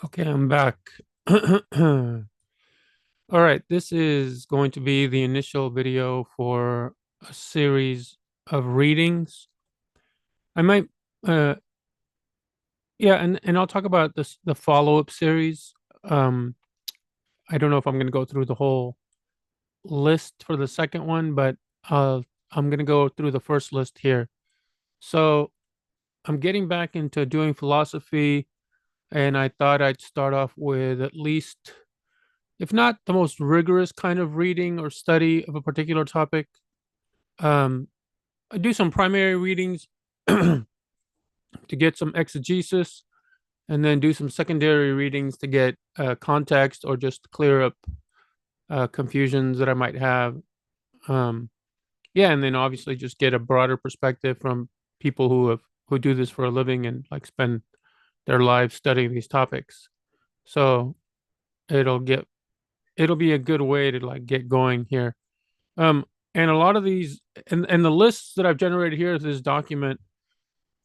Okay, I'm back. All right, this is going to be the initial video for a series of readings. I might, uh, yeah, and I'll talk about the follow-up series. Um, I don't know if I'm going to go through the whole list for the second one, but I'm going to go through the first list here. So I'm getting back into doing philosophy, and I thought I'd start off with at least, if not the most rigorous kind of reading or study of a particular topic. I do some primary readings to get some exegesis, and then do some secondary readings to get context or just clear up confusions that I might have. Um, yeah, and then obviously just get a broader perspective from people who do this for a living and like spend their lives studying these topics. So it'll get it'll be a good way to like get going here. Um, and a lot of these and the lists that I've generated here is this document,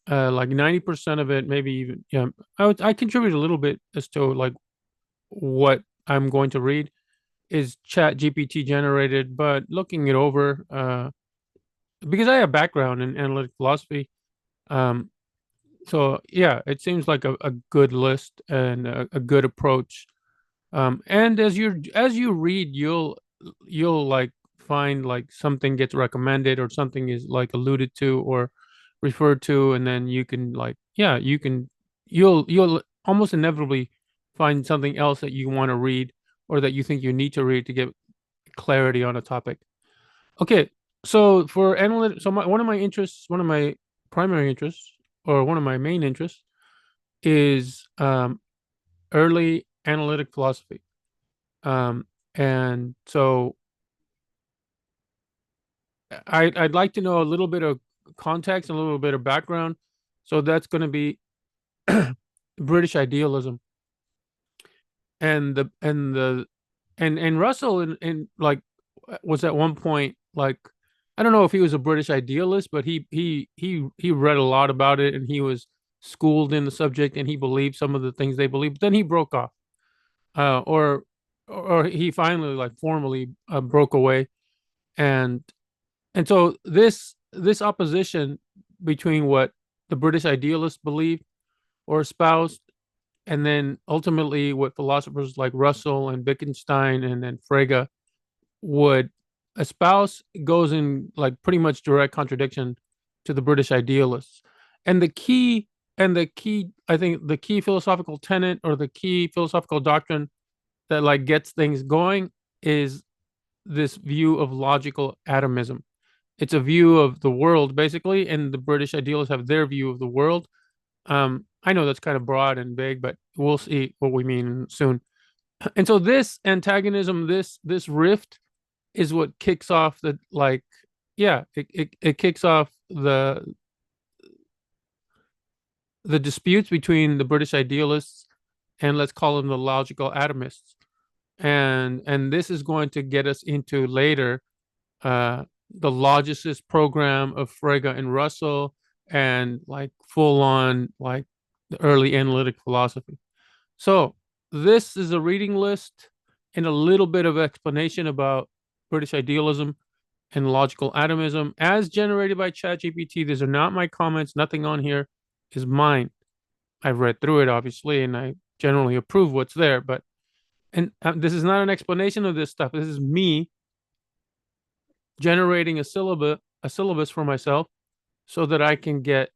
like 90% of it, maybe even, yeah, I contribute a little bit as to like what I'm going to read is ChatGPT generated, but looking it over, because I have background in analytic philosophy, um, so yeah, it seems like a good list and a good approach. And as you read, you'll like find like something gets recommended or something is like alluded to or referred to, and then you can like, yeah, you'll almost inevitably find something else that you want to read or that you think you need to read to get clarity on a topic. Okay, so for analytic, so one of my interests, one of my primary interests, or one of my main interests is early analytic philosophy. And so I'd like to know a little bit of context, a little bit of background. So that's going to be British idealism and Russell and like was at one point like, I don't know if he was a British idealist, but he read a lot about it and he was schooled in the subject and he believed some of the things they believed. But then he broke off, uh, or or he finally like formally broke away, and so this opposition between what the British idealists believed or espoused, and then ultimately what philosophers like Russell and Wittgenstein and then Frege would espouse goes in like pretty much direct contradiction to the British idealists. And the key, I think the key philosophical tenet or the key philosophical doctrine that like gets things going is this view of logical atomism. It's a view of the world basically, and the British idealists have their view of the world. I know that's kind of broad and vague, but we'll see what we mean soon. And so this antagonism, this rift, is what kicks off the like, yeah, it kicks off the disputes between the British idealists and let's call them the logical atomists. And this is going to get us into later the Logicist program of Frege and Russell, and like full on like the early analytic philosophy. So this is a reading list and a little bit of explanation about British idealism and logical atomism as generated by ChatGPT. These are not my comments. Nothing on here is mine. I've read through it obviously, and I generally approve what's there. But and this is not an explanation of this stuff. This is me generating a syllabus for myself so that I can get,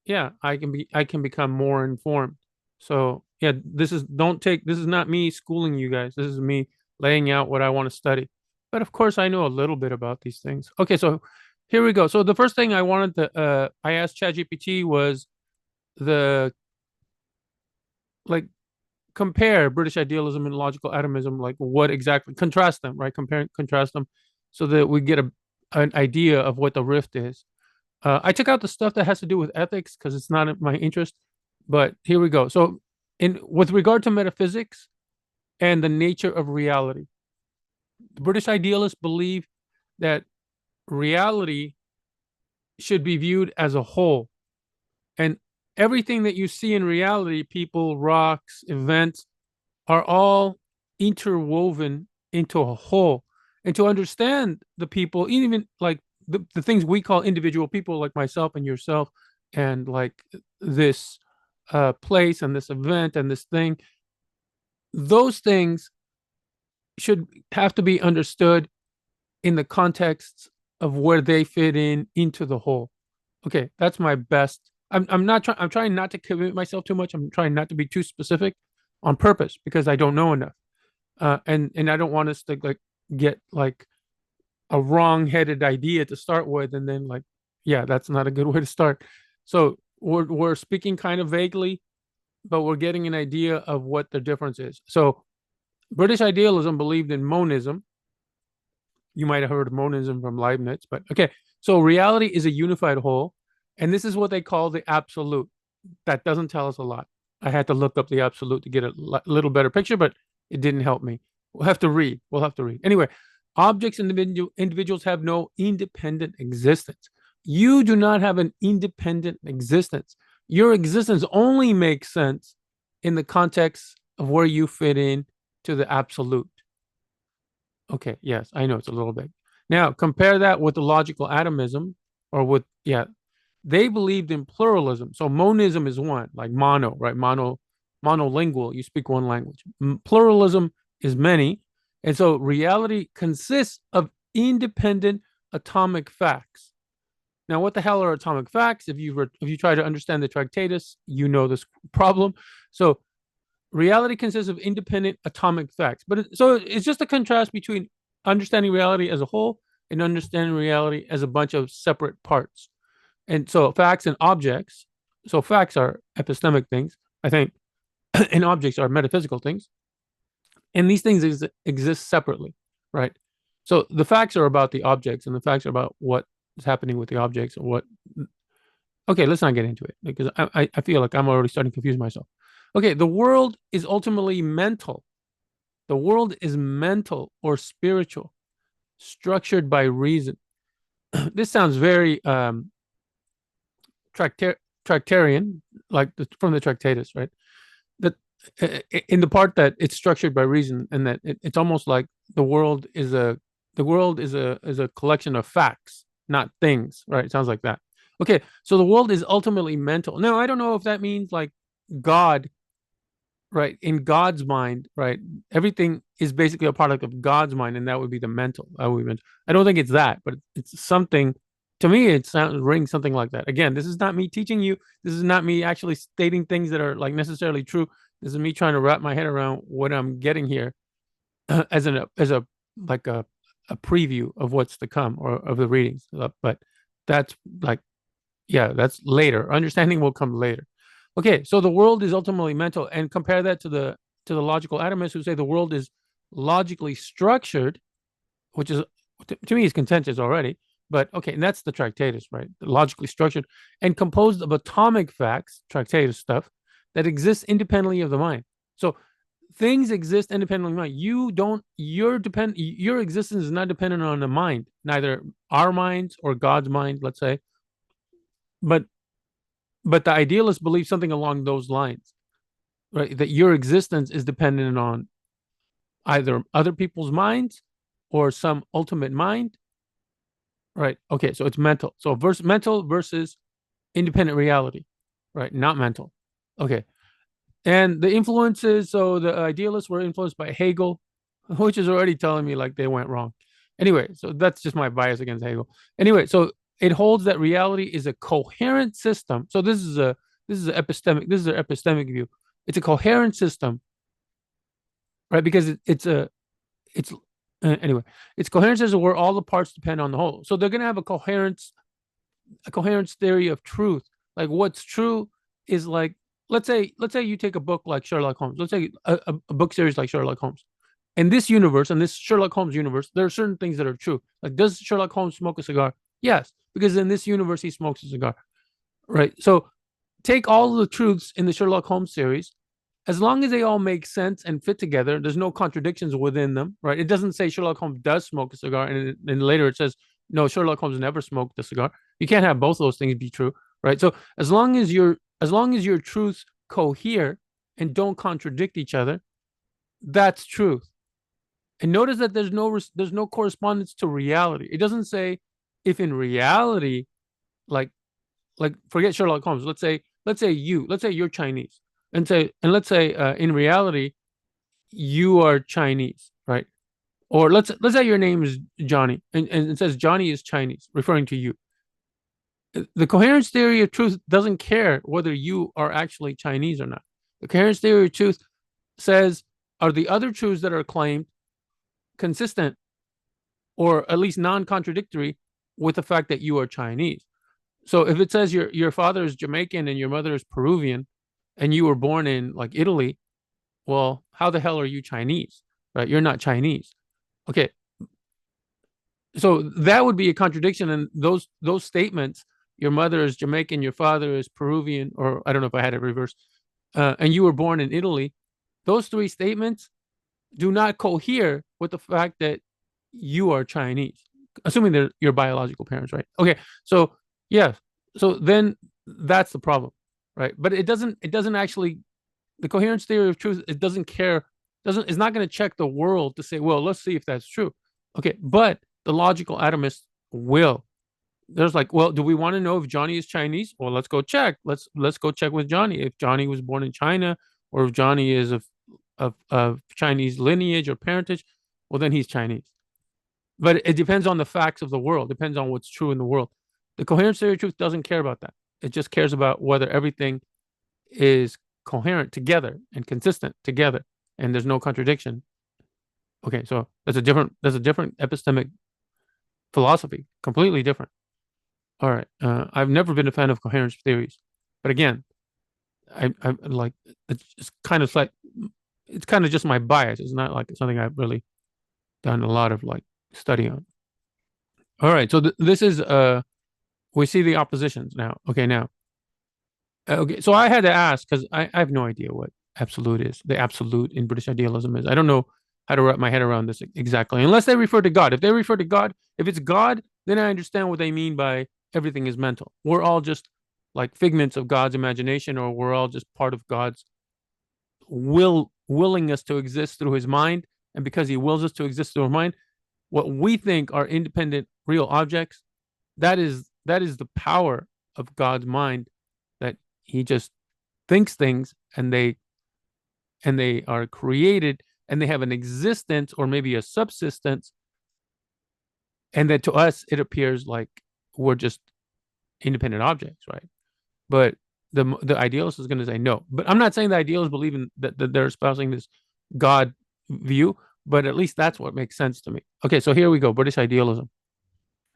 yeah, I can become more informed. So yeah, this is not me schooling you guys. This is me laying out what I want to study. But of course I know a little bit about these things. Okay, so here we go. So the first thing I asked ChatGPT was the like compare British idealism and logical atomism, like what exactly, contrast them, right? Compare and contrast them so that we get an idea of what the rift is. I took out the stuff that has to do with ethics because it's not my interest, but here we go. So, in with regard to metaphysics and the nature of reality, the British idealists believe that reality should be viewed as a whole, and everything that you see in reality, people, rocks, events, are all interwoven into a whole. And to understand the people, even like the things we call individual people, like myself and yourself, and like this place and this event and this thing, those things should have to be understood in the context of where they fit in into the whole. Okay, that's my best. I'm not trying. I'm trying not to commit myself too much. I'm trying not to be too specific on purpose because I don't know enough. And I don't want us to like get like a wrong-headed idea to start with, and then like, yeah, that's not a good way to start. So we're speaking kind of vaguely, but we're getting an idea of what the difference is. So British idealism believed in monism. You might have heard of monism from Leibniz, but okay. So reality is a unified whole, and this is what they call the absolute. That doesn't tell us a lot. I had to look up the absolute to get a little better picture, but it didn't help me. We'll have to read. We'll have to read. Anyway, objects and individuals have no independent existence. You do not have an independent existence. Your existence only makes sense in the context of where you fit in to the absolute. Okay, yes, I know it's a little bit. Now, compare that with the logical atomism, or with, yeah, they believed in pluralism. So monism is one, like mono, right? Monolingual, you speak one language. Pluralism is many. And so reality consists of independent atomic facts. Now, what the hell are atomic facts? If you try to understand the Tractatus, you know this problem. So reality consists of independent atomic facts. So it's just a contrast between understanding reality as a whole and understanding reality as a bunch of separate parts. And so facts and objects, so facts are epistemic things, I think, and objects are metaphysical things. And these things exist separately, right? So the facts are about the objects, and the facts are about what is happening with the objects, or what. Okay, let's not get into it because I feel like I'm already starting to confuse myself. Okay, the world is ultimately mental. The world is mental or spiritual, structured by reason. This sounds very Tractarian, like from the Tractatus, right? That in the part that it's structured by reason, and that it's almost like the world is a collection of facts, not things, right? It sounds like that. Okay, so the world is ultimately mental. Now, I don't know if that means like God, right? In God's mind, right? Everything is basically a product of God's mind, and that would be the mental. I don't think it's that, but it's something. To me, it sounds rings something like that. Again, this is not me teaching you. This is not me actually stating things that are like necessarily true. This is me trying to wrap my head around what I'm getting here as a like a preview of what's to come, or of the readings. But that's like, yeah, that's later. Understanding will come later. Okay, so the world is ultimately mental, and compare that to the logical atomists who say the world is logically structured, which is to me is contentious already. But okay, and that's the Tractatus, right? Logically structured and composed of atomic facts, Tractatus stuff, that exists independently of the mind. So things exist independently of the mind. Your existence is not dependent on the mind, neither our minds or God's mind, let's say. But the idealists believe something along those lines, right? That your existence is dependent on either other people's minds or some ultimate mind, right? Okay, so it's mental. So mental versus independent reality, right? Not mental. Okay. And the influences, so the idealists were influenced by Hegel, which is already telling me like they went wrong. Anyway, so that's just my bias against Hegel. Anyway, so it holds that reality is a coherent system. So this is an epistemic view. It's a coherent system, right? Because anyway, it's coherent system where all the parts depend on the whole. So they're gonna have a coherence theory of truth. Like what's true is like, let's say you take a book like Sherlock Holmes. Let's say a book series like Sherlock Holmes. In this universe, in this Sherlock Holmes universe, there are certain things that are true. Like, does Sherlock Holmes smoke a cigar? Yes, because in this universe he smokes a cigar, right? So take all the truths in the Sherlock Holmes series, as long as they all make sense and fit together, there's no contradictions within them, right? It doesn't say Sherlock Holmes does smoke a cigar, and later it says, no, Sherlock Holmes never smoked a cigar. You can't have both of those things be true, right? So as long as as long as your truths cohere and don't contradict each other, that's truth. And notice that there's no correspondence to reality. It doesn't say if in reality, like forget Sherlock Holmes. Let's say you're Chinese, and let's say in reality you are Chinese, right? Or let's say your name is Johnny, and it says Johnny is Chinese, referring to you. The coherence theory of truth doesn't care whether you are actually Chinese or not. The coherence theory of truth says, are the other truths that are claimed consistent or at least non-contradictory with the fact that you are Chinese? So if it says your father is Jamaican and your mother is Peruvian and you were born in like Italy, well, how the hell are you Chinese? Right? You're not Chinese. Okay. So that would be a contradiction. And those statements, your mother is Jamaican, your father is Peruvian, or I don't know if I had it reversed, and you were born in Italy, those three statements do not cohere with the fact that you are Chinese, assuming they're your biological parents, right? Okay, so yeah, so then that's the problem, right? But it doesn't actually, the coherence theory of truth, it doesn't care, it's not going to check the world to say, well, let's see if that's true. Okay, but the logical atomists will. There's like, well, do we want to know if Johnny is Chinese? Well, let's go check. Let's go check with Johnny if Johnny was born in China, or if Johnny is of Chinese lineage or parentage. Well, then he's Chinese. But it depends on the facts of the world. Depends on what's true in the world. The coherence theory of truth doesn't care about that. It just cares about whether everything is coherent together and consistent together, and there's no contradiction. Okay, so that's a different epistemic philosophy, completely different. All right, I've never been a fan of coherence theories, but again, I like, it's kind of like, it's kind of just my bias. It's not like something I've really done a lot of like study on. All right, so this is we see the oppositions now. Okay, now okay, so I had to ask because I have no idea what absolute is. The absolute in British idealism is. I don't know how to wrap my head around this exactly, unless they refer to God. If they refer to God, if it's God, then I understand what they mean by everything is mental. We're all just like figments of God's imagination, or we're all just part of God's willing us to exist through his mind. And because he wills us to exist through our mind, what we think are independent real objects, that is the power of God's mind, that he just thinks things and they are created and they have an existence or maybe a subsistence, and that to us it appears like we're just independent objects, right? But the idealist is going to say no. But I'm not saying the idealists believe in that they're espousing this God view, but at least that's what makes sense to me. Okay, so here we go. British idealism.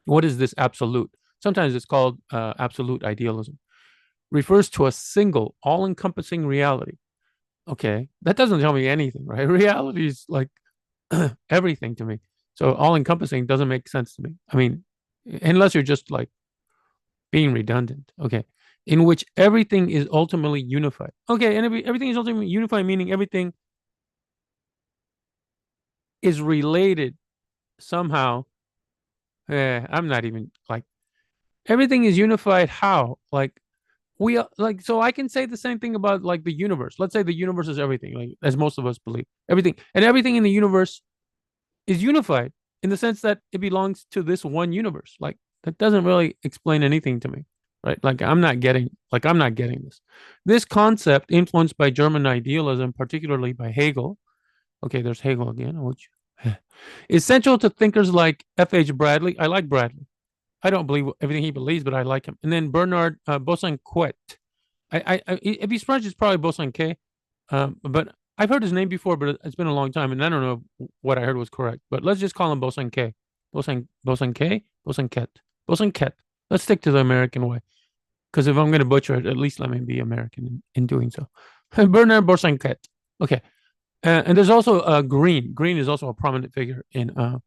What is this absolute? Sometimes it's called absolute idealism. Refers to a single, all-encompassing reality. Okay, that doesn't tell me anything, right? Reality is like everything to me. So all-encompassing doesn't make sense to me. I mean, unless you're just like being redundant. Okay, in which everything is ultimately unified. Okay, and everything is ultimately unified, meaning everything is related somehow. I'm not even like, everything is unified. How? Like, we like, so I can say the same thing about like the universe. Let's say the universe is everything, like as most of us believe. Everything in the universe is unified in the sense that it belongs to this one universe. Like, that doesn't really explain anything to me, right? Like, I'm not getting this. This concept, influenced by German idealism, particularly by Hegel. Okay, there's Hegel again, which is central to thinkers like F.H. Bradley. I like Bradley. I don't believe everything he believes, but I like him. And then Bernard Bosanquet. If he's French, it's probably Bosanquet. But I've heard his name before, but it's been a long time, and I don't know what I heard was correct. But let's just call him Bosanquet. Bosanquet? Bosanquet. Let's stick to the American way. Because if I'm going to butcher it, at least let me be American in doing so. Bernard Bosanquet. Okay. And there's also Green. Green is also a prominent figure in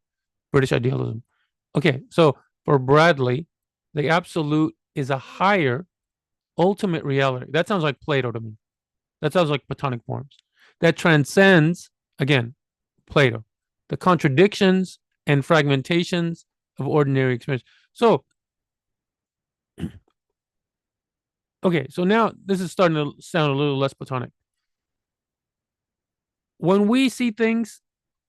British idealism. Okay, so for Bradley, the absolute is a higher ultimate reality. That sounds like Plato to me. That sounds like Platonic forms. That transcends, again, Plato, the contradictions and fragmentations of ordinary experience. So Okay, so now this is starting to sound a little less platonic. When we see things,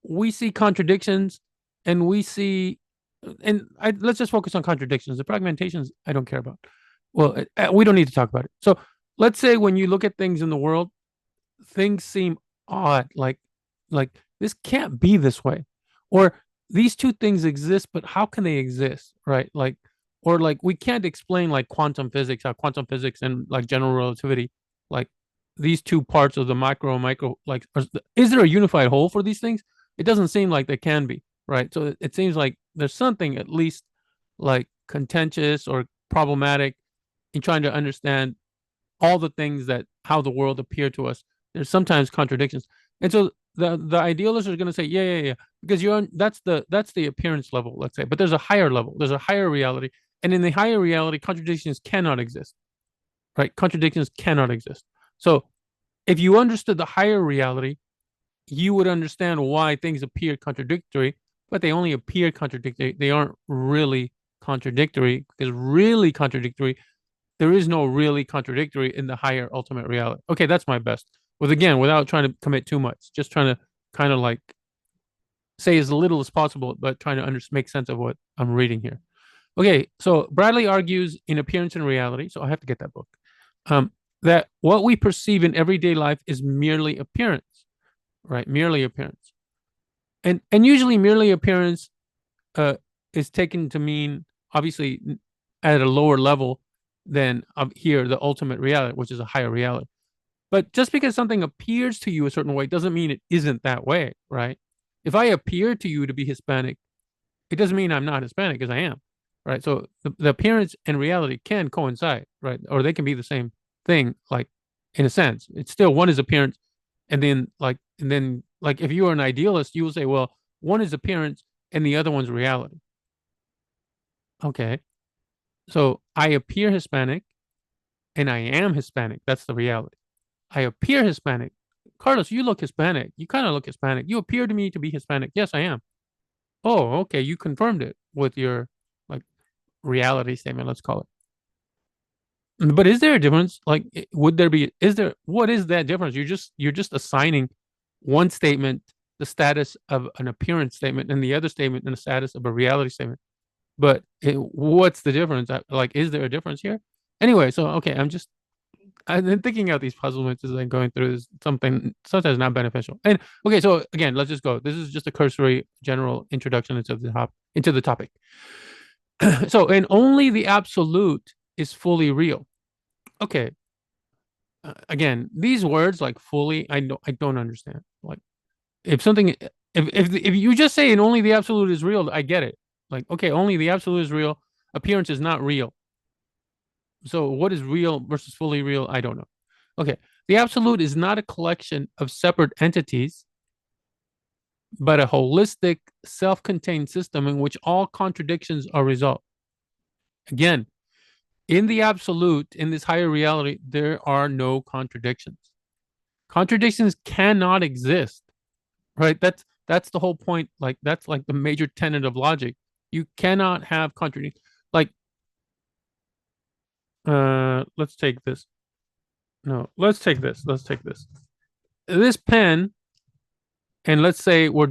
we see contradictions, and let's just focus on contradictions. The fragmentations, I don't care about. Well, we don't need to talk about it. So let's say when you look at things in the world, things seem odd, like this can't be this way, or these two things exist, but how can they exist, right? Like, or like we can't explain like quantum physics, how quantum physics and like general relativity, like these two parts of the micro, like, is there a unified whole for these things? It doesn't seem like there can be, right? So it seems like there's something at least like contentious or problematic in trying to understand all the things that how the world appear to us. There's sometimes contradictions, and so the idealists are going to say, yeah, because you're on, that's the appearance level, let's say. But there's a higher level, there's a higher reality, and in the higher reality, contradictions cannot exist, right? Contradictions cannot exist. So if you understood the higher reality, you would understand why things appear contradictory, but they only appear contradictory. They aren't really contradictory, because really contradictory, there is no really contradictory in the higher ultimate reality. Okay, that's my best. With again, without trying to commit too much, just trying to kind of like say as little as possible, but trying to make sense of what I'm reading here. Okay, so Bradley argues in Appearance and Reality, so I have to get that book, that what we perceive in everyday life is merely appearance, right? Merely appearance. And usually merely appearance uh, is taken to mean, obviously, at a lower level than here, the ultimate reality, which is a higher reality. But just because something appears to you a certain way doesn't mean it isn't that way, right? If I appear to you to be Hispanic, it doesn't mean I'm not Hispanic, because I am, right? So the appearance and reality can coincide, right? Or they can be the same thing, like in a sense. It's still one is appearance, and then like if you are an idealist, you will say, well, one is appearance and the other one's reality. Okay, so I appear Hispanic and I am Hispanic. That's the reality. I appear Hispanic. Carlos, you look Hispanic. You kind of look Hispanic. You appear to me to be Hispanic. Yes, I am. Oh, okay. You confirmed it with your like reality statement, let's call it. But is there a difference? Like, would there be? Is there? What is that difference? You're just assigning one statement the status of an appearance statement, and the other statement in the status of a reality statement. But what's the difference? Like, is there a difference here? Anyway, so okay, I've been thinking out these puzzlements as I'm going through this, something sometimes not beneficial. And okay, so again, let's just go. This is just a cursory general introduction into the topic. So, and only the absolute is fully real. Okay. Again, these words like fully, I don't understand. Like if something, if you just say and only the absolute is real, I get it. Like okay, only the absolute is real. Appearance is not real. So what is real versus fully real? I don't know. Okay. The absolute is not a collection of separate entities, but a holistic, self-contained system in which all contradictions are resolved. Again, in the absolute, in this higher reality, there are no contradictions. Contradictions cannot exist, right? That's the whole point. Like that's like the major tenet of logic. You cannot have contradictions. Like, let's take this. No, let's take this. Let's take this. This pen, and let's say we're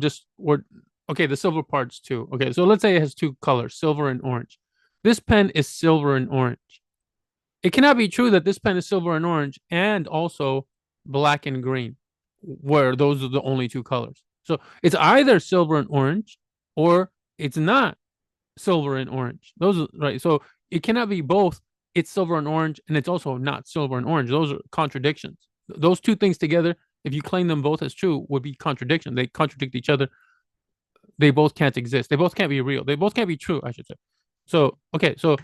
okay. The silver parts too. Okay, so let's say it has two colors, silver and orange. This pen is silver and orange. It cannot be true that this pen is silver and orange and also black and green, where those are the only two colors. So it's either silver and orange or it's not silver and orange. Those are right. So it cannot be both. It's silver and orange, and it's also not silver and orange. Those are contradictions. Those two things together, if you claim them both as true, would be contradiction. They contradict each other. They both can't exist. They both can't be real. They both can't be true, I should say. So, okay. So,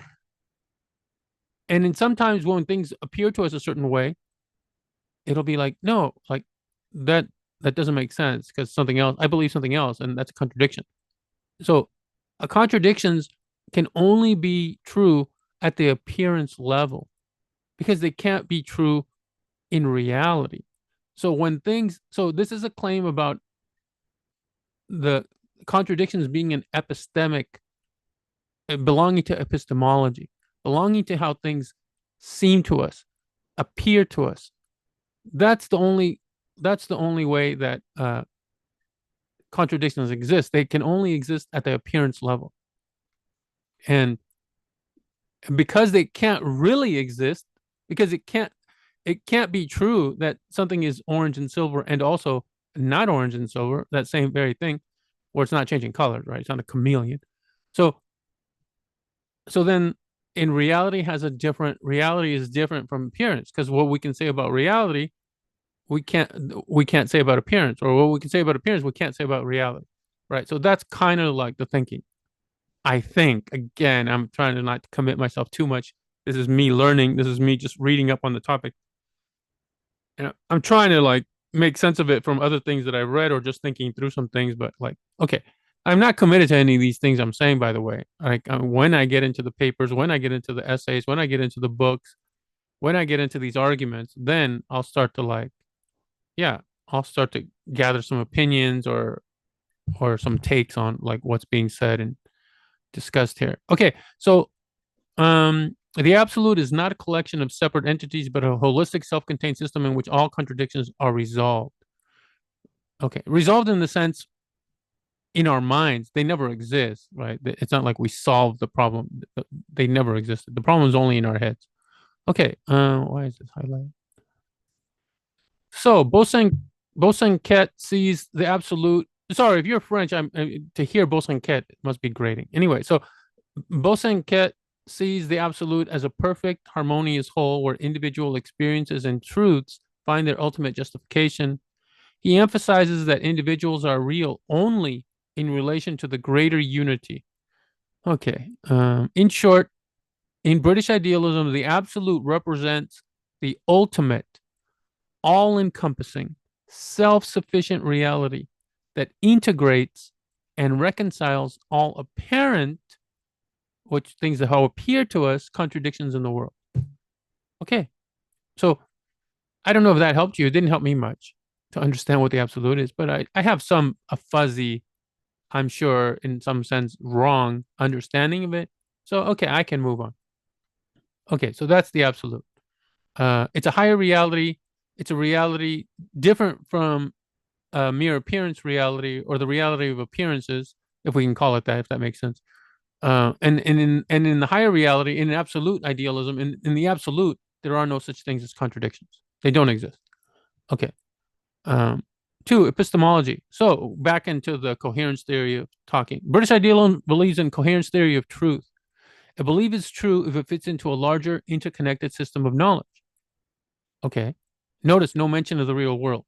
and then sometimes when things appear to us a certain way, it'll be like, no, like that, that doesn't make sense because something else, I believe something else, and that's a contradiction. So, contradictions can only be true at the appearance level because they can't be true in reality. So so this is a claim about the contradictions being an epistemic, belonging to epistemology, belonging to how things seem to us, appear to us. That's the only way that contradictions exist. They can only exist at the appearance level. And because they can't really exist, because it can't be true that something is orange and silver and also not orange and silver, that same very thing, or it's not changing colors, right? It's not a chameleon. So then in reality is different from appearance, because what we can say about reality we can't say about appearance, or what we can say about appearance we can't say about reality, right? So that's kind of like the thinking. I think, again, I'm trying to not commit myself too much. This is me learning. This is me just reading up on the topic. And I'm trying to like make sense of it from other things that I've read or just thinking through some things. But like, okay, I'm not committed to any of these things I'm saying, by the way. Like when I get into the papers, when I get into the essays, when I get into the books, when I get into these arguments, then I'll start to like, yeah, I'll start to gather some opinions or some takes on like what's being said and discussed here. Okay, so the absolute is not a collection of separate entities, but a holistic, self-contained system in which all contradictions are resolved. Okay, resolved in the sense in our minds, they never exist, right? It's not like we solved the problem; they never existed. The problem is only in our heads. Okay, why is this highlighted? So Bosanquet sees the absolute. Sorry, if you're French, to hear Bosanquet must be grating. Anyway, so Bosanquet sees the absolute as a perfect, harmonious whole where individual experiences and truths find their ultimate justification. He emphasizes that individuals are real only in relation to the greater unity. Okay. In short, in British idealism, the absolute represents the ultimate, all encompassing, self sufficient reality that integrates and reconciles all apparent, which things that how appear to us, contradictions in the world. Okay. So I don't know if that helped you. It didn't help me much to understand what the absolute is, but I have a fuzzy, I'm sure in some sense wrong understanding of it. So okay, I can move on. Okay, so that's the absolute. It's a higher reality. It's a reality different from mere appearance reality or the reality of appearances, if we can call it that, if that makes sense. And in the higher reality, in absolute idealism, in the absolute, there are no such things as contradictions. They don't exist. Okay. Um, Two, epistemology. So back into the coherence theory of talking. British idealism believes in coherence theory of truth. A belief is true if it fits into a larger interconnected system of knowledge. Okay. Notice no mention of the real world.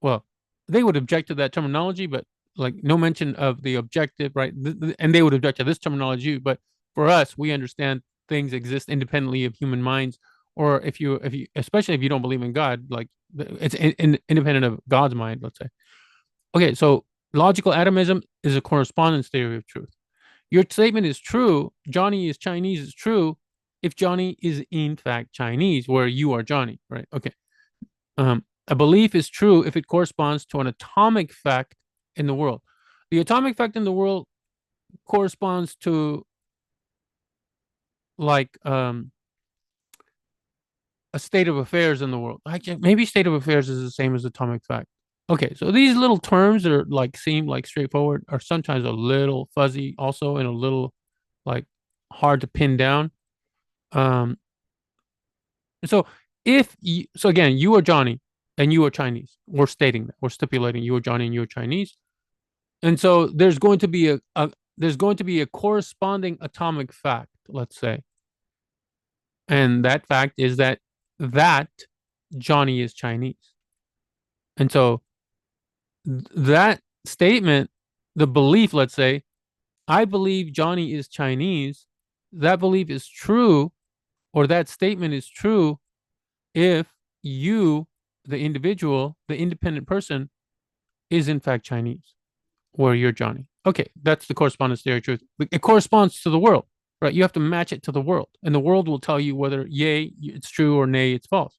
Well, they would object to that terminology, but like no mention of the objective, right? And they would object to this terminology, but for us, we understand things exist independently of human minds, or if you, especially if you don't believe in God, like it's independent of God's mind, let's say. Okay, so logical atomism is a correspondence theory of truth. Your statement is true. Johnny is Chinese is true if Johnny is in fact Chinese, where you are Johnny, right? Okay. A belief is true if it corresponds to an atomic fact in the world. The atomic fact in the world corresponds to like a state of affairs in the world. Maybe state of affairs is the same as atomic fact. Okay, so these little terms are like seem like straightforward are sometimes a little fuzzy also and a little like hard to pin down. Um, so so again, you are Johnny and you are Chinese. We're stating that. We're stipulating you are Johnny and you are Chinese. And so there's going to be a corresponding atomic fact, let's say. And that fact is that Johnny is Chinese. And so that statement, the belief, let's say, I believe Johnny is Chinese, that belief is true, or that statement is true if you, the individual, the independent person, is in fact Chinese, or you're Johnny. Okay, that's the correspondence theory of truth. It corresponds to the world, right? You have to match it to the world, and the world will tell you whether yay, it's true, or nay, it's false.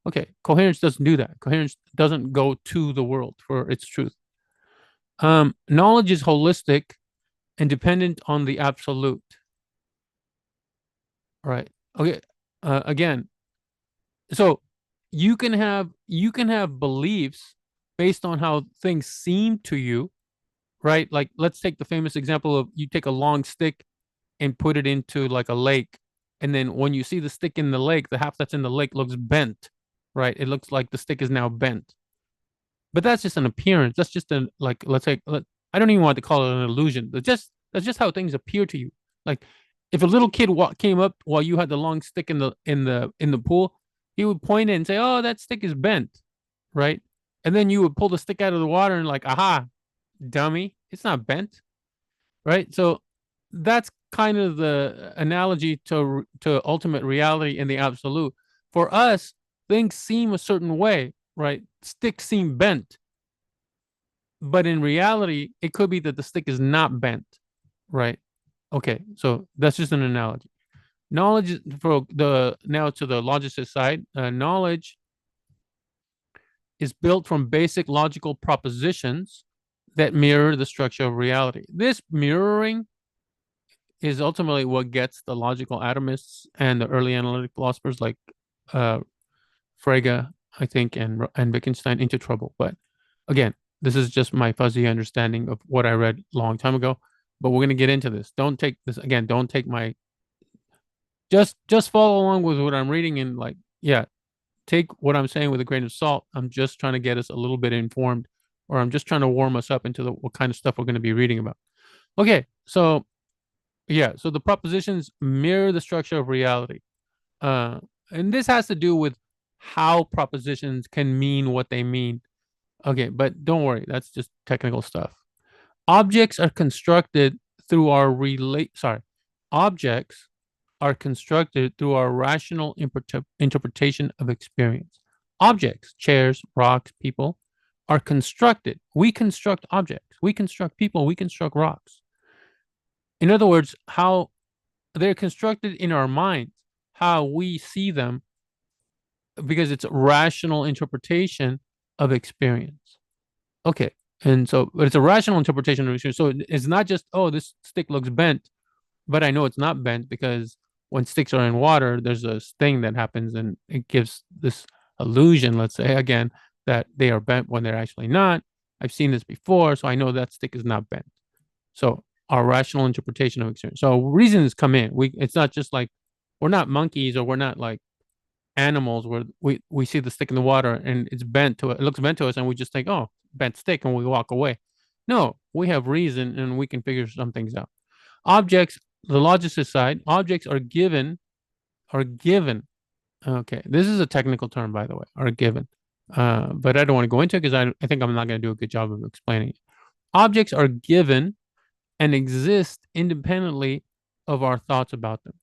Okay, coherence doesn't do that. Coherence doesn't go to the world for its truth. Knowledge is holistic and dependent on the absolute. Right. Okay. again, so you can have beliefs based on how things seem to you, right? Like, let's take the famous example of you take a long stick and put it into like a lake, and then when you see the stick in the lake, the half that's in the lake looks bent, right? It looks like the stick is now bent. But that's just an appearance. That's just an, like, let's say, I don't even want to call it an illusion. That's just how things appear to you. Like, if a little kid came up while you had the long stick in the pool, he would point it and say, "Oh, that stick is bent," right? And then you would pull the stick out of the water and like, "Aha, dummy, it's not bent," right? So that's kind of the analogy to ultimate reality in the absolute. For us, things seem a certain way, right? Sticks seem bent, but in reality, it could be that the stick is not bent, right? Okay, so that's just an analogy. Knowledge for the now to the logicist side. Knowledge is built from basic logical propositions that mirror the structure of reality. This mirroring is ultimately what gets the logical atomists and the early analytic philosophers like uh, Frege, I think, and Wittgenstein into trouble. But again, this is just my fuzzy understanding of what I read a long time ago. But we're gonna get into this. Don't take this again. Don't take my just follow along with what I'm reading and, like, yeah, take what I'm saying with a grain of salt. I'm just trying to get us a little bit informed, or I'm just trying to warm us up into what kind of stuff we're going to be reading about. Okay, so yeah, so the propositions mirror the structure of reality. Uh, and this has to do with how propositions can mean what they mean. Okay, but don't worry, that's just technical stuff. Objects are constructed through our objects are constructed through our rational interpretation of experience. Objects, chairs, rocks, people, are constructed. We construct objects. We construct people. We construct rocks. In other words, how they're constructed in our minds, how we see them, because it's a rational interpretation of experience. Okay. And so, but it's a rational interpretation of experience. So it's not just, oh, this stick looks bent, but I know it's not bent because when sticks are in water, there's a thing that happens and it gives this illusion, let's say, again, that they are bent when they're actually not. I've seen this before, so I know that stick is not bent. So our rational interpretation of experience. So reasons come in. It's not just like we're not monkeys, or we're not like animals where we see the stick in the water and it's bent to it. It looks bent to us and we just think, oh, bent stick, and we walk away. No, we have reason and we can figure some things out. Objects, the logicist side, objects are given. Okay, this is a technical term, by the way, are given. But I don't want to go into it because I think I'm not going to do a good job of explaining it. Objects are given and exist independently of our thoughts about them.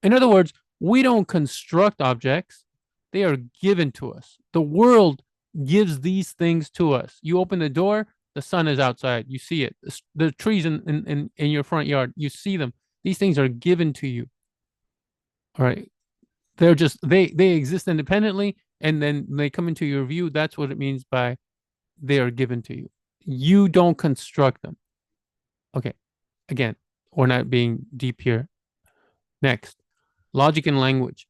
In other words, we don't construct objects, they are given to us. The world gives these things to us. You open the door, the sun is outside, you see it. The trees in your front yard, you see them. These things are given to you. All right. They're just they exist independently, and then they come into your view. That's what it means by they are given to you. You don't construct them. Okay. Again, we're not being deep here. Next, logic and language.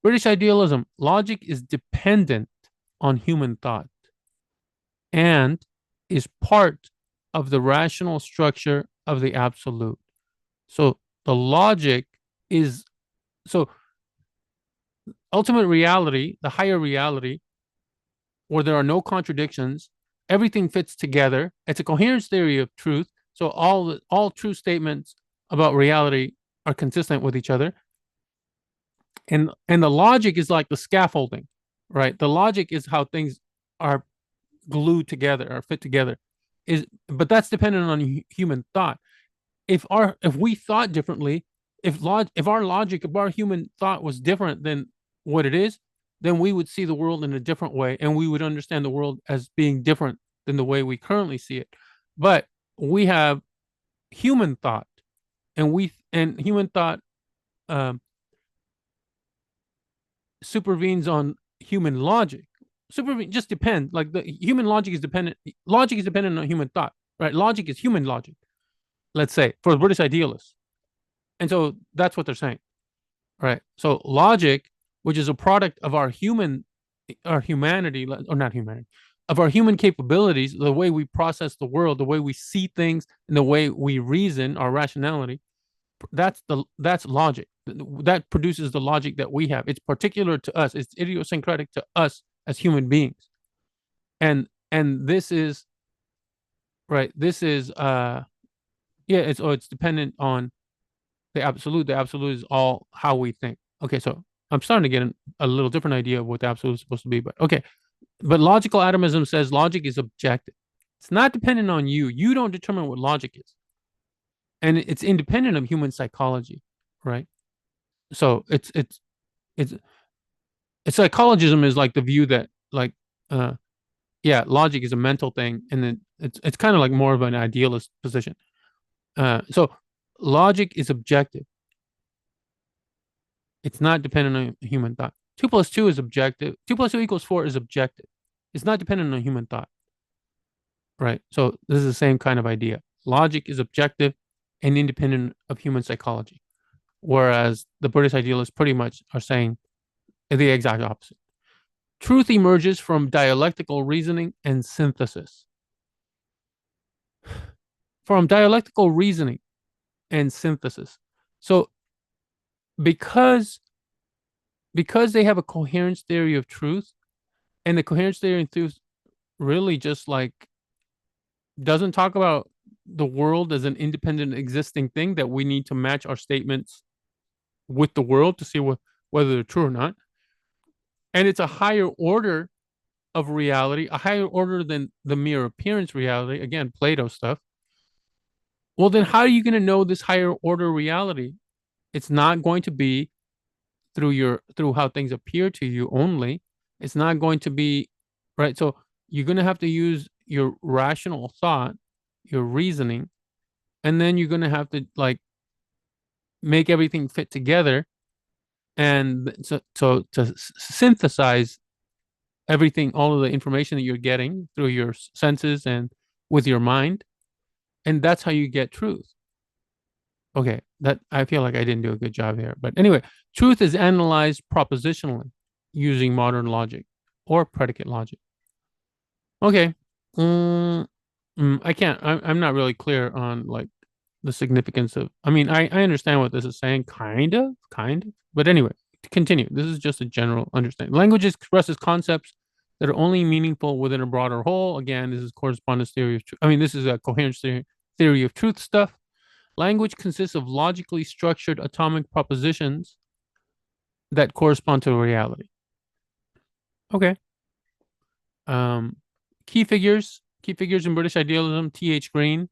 British idealism. Logic is dependent on human thought and is part of the rational structure of the absolute. So the logic is, so ultimate reality, the higher reality, where there are no contradictions, everything fits together. It's a coherence theory of truth. So all true statements about reality are consistent with each other. And the logic is like the scaffolding, right? The logic is how things are glued together or fit together. But that's dependent on human thought. If we thought differently, if our human thought was different than what it is, then we would see the world in a different way, and we would understand the world as being different than the way we currently see it. But we have human thought, and human thought um, supervenes on human logic. Just depend. Like, the human logic is dependent. Logic is dependent on human thought, right? Logic is human logic. Let's say for British idealists, and so that's what they're saying. right? So logic, which is a product of our humanity, or not humanity, of our human capabilities, the way we process the world, the way we see things, and the way we reason, our rationality, that's logic. That produces the logic that we have. It's particular to us. It's idiosyncratic to us as human beings. And this is right. This is yeah. It's dependent on the absolute. The absolute is all how we think. Okay, so I'm starting to get a little different idea of what the absolute is supposed to be, but okay. But logical atomism says logic is objective. It's not dependent on you. You don't determine what logic is, and it's independent of human psychology, right? So it's psychologism is like the view that like uh yeah, logic is a mental thing, and then it's kind of like more of an idealist position. So logic is objective. It's not dependent on human thought. 2 plus 2 is objective. 2 plus 2 equals 4 is objective. It's not dependent on human thought, right? So this is the same kind of idea. Logic is objective and independent of human psychology, whereas the British idealists pretty much are saying the exact opposite. Truth emerges from dialectical reasoning and synthesis. From dialectical reasoning and synthesis. So because they have a coherence theory of truth, and the coherence theory of truth really just like doesn't talk about the world as an independent existing thing that we need to match our statements with the world to see whether they're true or not. And it's a higher order of reality, a higher order than the mere appearance reality. Again, Plato stuff. Well, then how are you going to know this higher order reality? It's not going to be through how things appear to you only. It's not going to be right. So you're going to have to use your rational thought, your reasoning, and then you're going to have to like make everything fit together, and so to synthesize everything, all of the information that you're getting through your senses and with your mind, and that's how you get truth. Okay, that I feel like I didn't do a good job here, but anyway, truth is analyzed propositionally using modern logic or predicate logic. Okay, I can't. I'm not really clear on like the significance of. I mean, I understand what this is saying, kind of, but anyway, to continue. This is just a general understanding. Language expresses concepts that are only meaningful within a broader whole. Again, this is correspondence theory of truth. I mean, this is a coherence theory of truth stuff. Language consists of logically structured atomic propositions that correspond to reality. Okay. Um, key figures in British idealism: T.H. Green,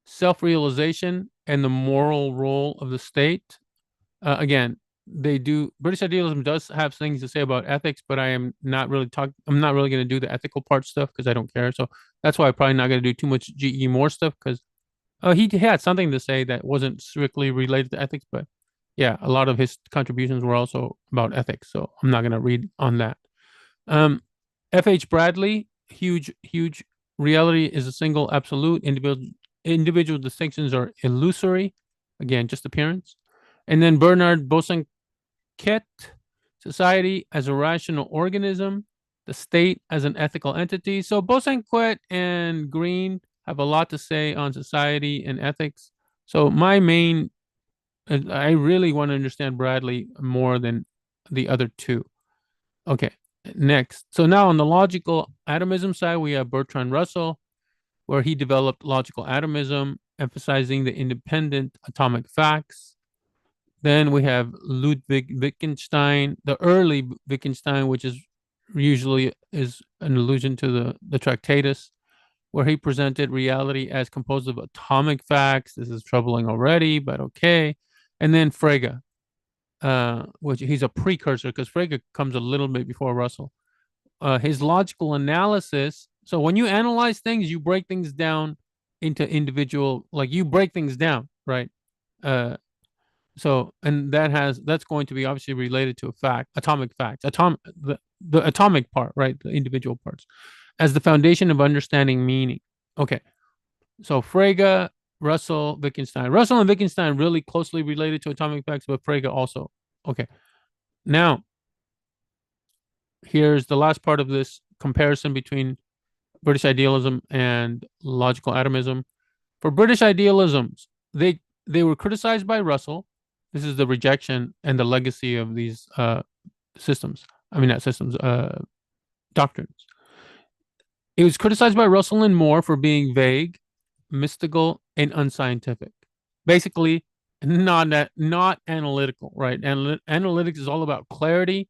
self-realization and the moral role of the state. Again, British idealism does have things to say about ethics, but I'm not really going to do the ethical part stuff because I don't care. So that's why I'm probably not going to do too much G.E. Moore stuff, because he had something to say that wasn't strictly related to ethics, but yeah, a lot of his contributions were also about ethics. So I'm not going to read on that. F.H. Bradley, huge reality is a single absolute. Individual distinctions are illusory. Again, just appearance. And then Bernard Bosanquet, society as a rational organism, the state as an ethical entity. So Bosanquet and Green have a lot to say on society and ethics. So I really want to understand Bradley more than the other two. Okay, next. So now on the logical atomism side, we have Bertrand Russell, where he developed logical atomism, emphasizing the independent atomic facts. Then we have Ludwig Wittgenstein, the early Wittgenstein, which is usually is an allusion to the Tractatus, where he presented reality as composed of atomic facts. This is troubling already, but okay. And then Frege, which he's a precursor because Frege comes a little bit before Russell. His logical analysis. So when you analyze things, you break things down into individual, like you break things down, right? So and that's going to be obviously related to a fact, atomic facts, the atomic part, right? The individual parts, as the foundation of understanding meaning. Okay, so Frege, Russell, Wittgenstein. Russell and Wittgenstein really closely related to atomic facts, but Frege also Okay. Now, here's the last part of this comparison between British idealism and logical atomism. For British idealisms, they were criticized by Russell. This is the rejection and the legacy of these systems. I mean, not systems, doctrines. It was criticized by Russell and Moore for being vague, mystical, and unscientific. Basically, not analytical, right? Analytics is all about clarity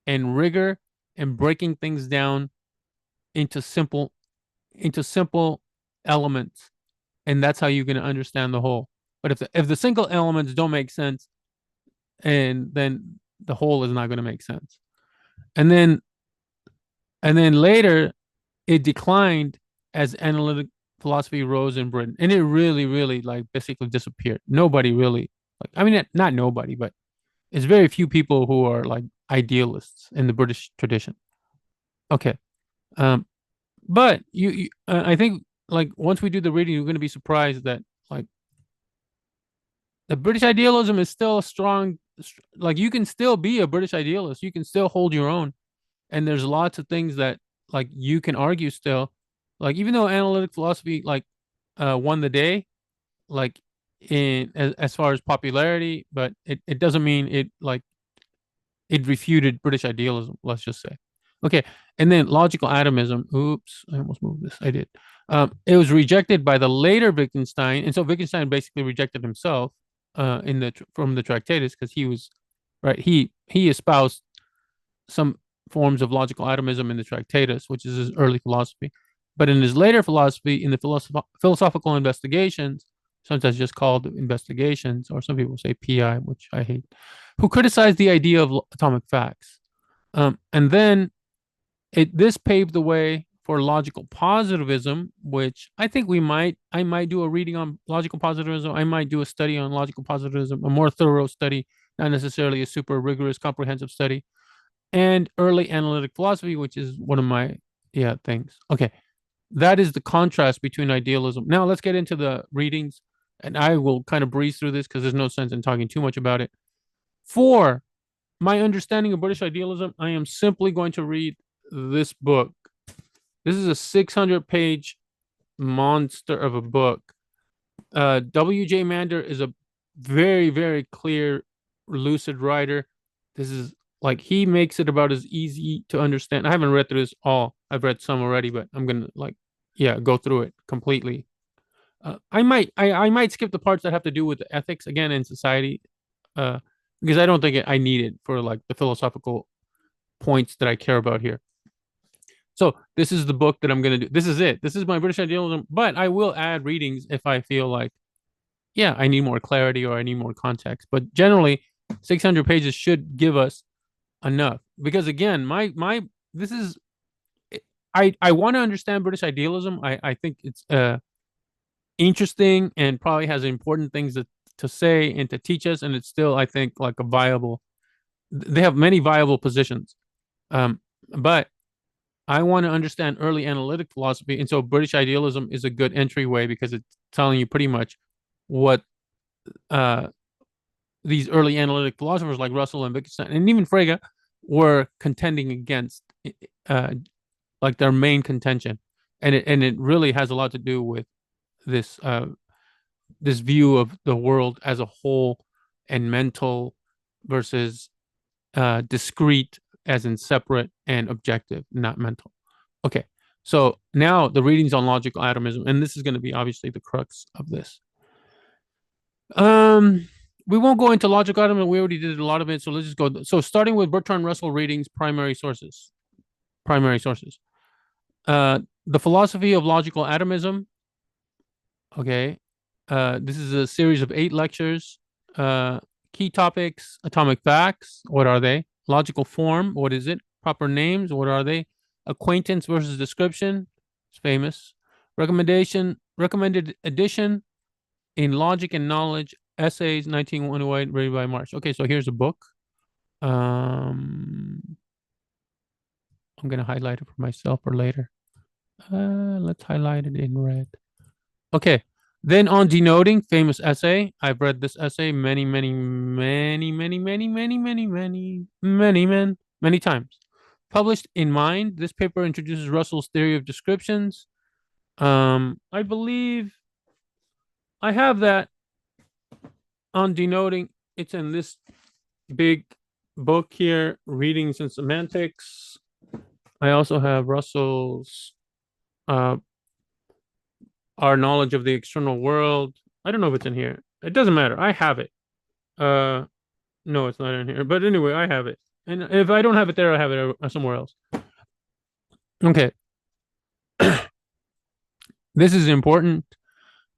and rigor and breaking things down into simple elements, and that's how you're going to understand the whole. But if the single elements don't make sense, and then the whole is not going to make sense. And then later it declined as analytic philosophy rose in Britain, and it really, really like basically disappeared. Nobody really like. I mean, not nobody, but it's very few people who are like idealists in the British tradition. Okay, um, but I think like once we do the reading, you're going to be surprised that like the British idealism is still a strong. Like you can still be a British idealist. You can still hold your own, and there's lots of things that like you can argue still. Like even though analytic philosophy like won the day, like in as far as popularity, but it doesn't mean it like it refuted British idealism, let's just say. Okay, and then logical atomism. Oops, I almost moved this. I did. It was rejected by the later Wittgenstein, and so Wittgenstein basically rejected himself in the from the Tractatus because he was right. He espoused some forms of logical atomism in the Tractatus, which is his early philosophy. But in his later philosophy, in the philosophical investigations, sometimes just called investigations, or some people say PI, which I hate, who criticized the idea of atomic facts. And then this paved the way for logical positivism, which I might do a reading on logical positivism. I might do a study on logical positivism, a more thorough study, not necessarily a super rigorous, comprehensive study, and early analytic philosophy, which is one of my things. Okay, that is the contrast between idealism. Now let's get into the readings, and I will kind of breeze through this because there's no sense in talking too much about it. For my understanding of British idealism, I am simply going to read this book. This is a 600-page monster of a book. W.J. Mander is a very, very clear, lucid writer. This is like he makes it about as easy to understand. I haven't read through this all. I've read some already, but I'm gonna go through it completely. I might skip the parts that have to do with the ethics again in society, uh, because I don't think I need it for like the philosophical points that I care about here. So this is the book that I'm gonna do. This is it. This is my British idealism, but I will add readings if I feel like, yeah, I need more clarity or I need more context. But generally, 600 pages should give us enough because again, my this is I want to understand British idealism. I think it's interesting and probably has important things to say and to teach us, and it's still I think like a viable. They have many viable positions, but I want to understand early analytic philosophy, and so British idealism is a good entryway because it's telling you pretty much what uh, these early analytic philosophers like Russell and Wittgenstein and even Frege were contending against, uh, like their main contention, and it really has a lot to do with this this view of the world as a whole and mental versus discrete, as in separate, and objective, not mental. Okay, so now the readings on logical atomism, and this is going to be obviously the crux of this. Um, we won't go into logical atomism. We already did a lot of it, so let's just go. So starting with Bertrand Russell readings, primary sources. Primary sources. The philosophy of logical atomism. Okay, this is a series of 8 lectures. Key topics: atomic facts. What are they? Logical form. What is it? Proper names. What are they? Acquaintance versus description. It's famous. Recommended edition in Logic and Knowledge, Essays, 1908, read by Marsh. Okay, so here's a book. I'm gonna highlight it for myself or later. Let's highlight it in red. Okay. Then on denoting, famous essay. I've read this essay many times. Published in Mind, this paper introduces Russell's theory of descriptions. I believe I have that on denoting. It's in this big book here, Readings and Semantics. I also have Russell's Our Knowledge of the External World. I don't know if it's in here. It doesn't matter. I have it. No, it's not in here. But anyway, I have it. And if I don't have it there, I have it somewhere else. Okay. This is important.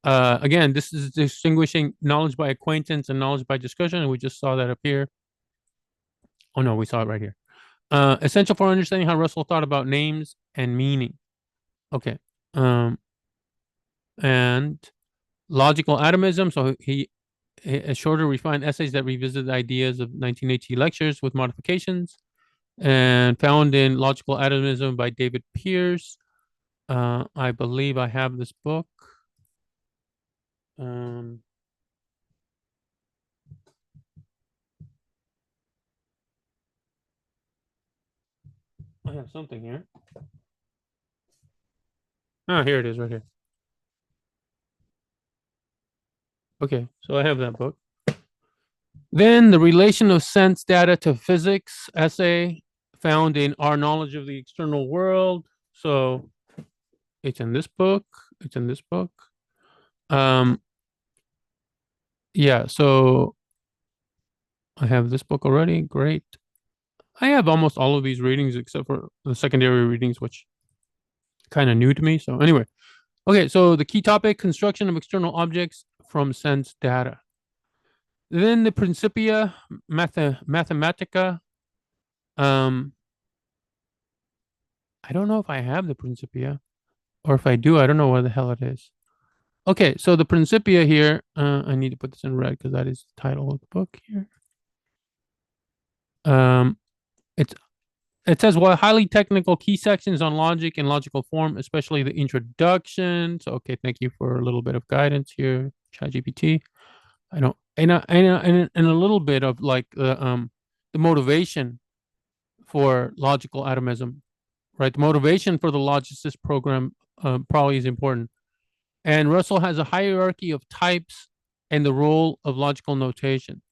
Again, this is distinguishing knowledge by acquaintance and knowledge by discussion. And we just saw that up here. Oh, no, we saw it right here. Essential for understanding how Russell thought about names and meaning. Okay. And logical atomism. So he shorter, refined essays that revisit the ideas of 1980 lectures with modifications, and found in Logical Atomism by David Pearce. I believe I have this book. I have something here. Ah, here it is, right here. Okay, so I have that book. Then the relation of sense data to physics essay found in Our Knowledge of the External World. So it's in this book. It's in this book. Yeah, so I have this book already. Great. I have almost all of these readings except for the secondary readings, which kind of new to me. So anyway, okay. So the key topic: construction of external objects from sense data. Then the Principia Mathematica. I don't know if I have the Principia, or if I do, I don't know where the hell it is. Okay, so the Principia here. I need to put this in red because that is the title of the book here. It says, well, highly technical key sections on logic and logical form, especially the introduction. So, okay, thank you for a little bit of guidance here, ChatGPT. I don't, and a little bit of like the motivation for logical atomism, right? The motivation for the Logicist program probably is important. And Russell has a hierarchy of types and the role of logical notation.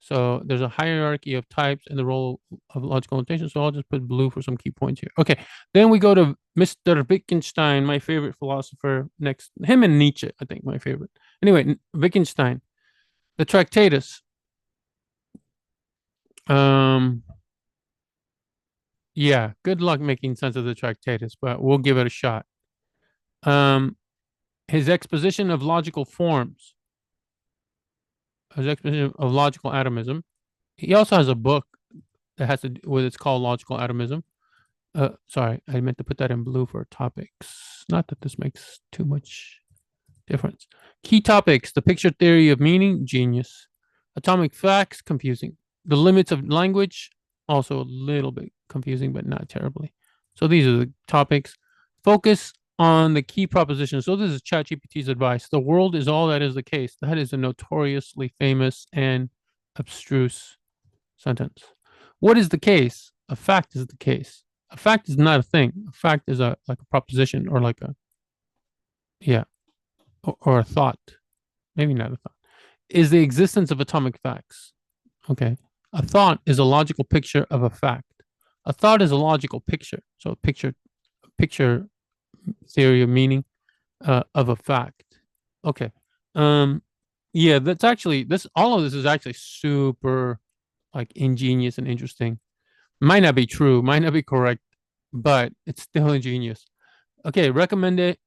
So there's a hierarchy of types and the role of logical notation. So I'll just put blue for some key points here. Okay. Then we go to Mr. Wittgenstein, my favorite philosopher. Next, him and Nietzsche, I think, my favorite. Anyway, Wittgenstein, the Tractatus. Yeah, good luck making sense of the Tractatus, but we'll give it a shot. His exposition of logical forms. His exposition of logical atomism. He also has a book that has to do with, it's called Logical Atomism. Sorry, I meant to put that in blue for topics. Not that this makes too much difference. Key topics: the picture theory of meaning, genius. Atomic facts, confusing. The limits of language, also a little bit confusing, but not terribly. So these are the topics. Focus on the key propositions. So this is ChatGPT's advice. The world is all that is the case. That is a notoriously famous and abstruse sentence. What is the case? A fact is the case. A fact is not a thing. A fact is like a proposition or like a, yeah, or a thought. Maybe not a thought. Is the existence of atomic facts. Okay. A thought is a logical picture of a fact. A thought is a logical picture. So a picture theory of meaning of a fact. Okay. Yeah, that's actually all of this is actually super like ingenious and interesting. Might not be true, might not be correct, but it's still ingenious. Okay, recommendation,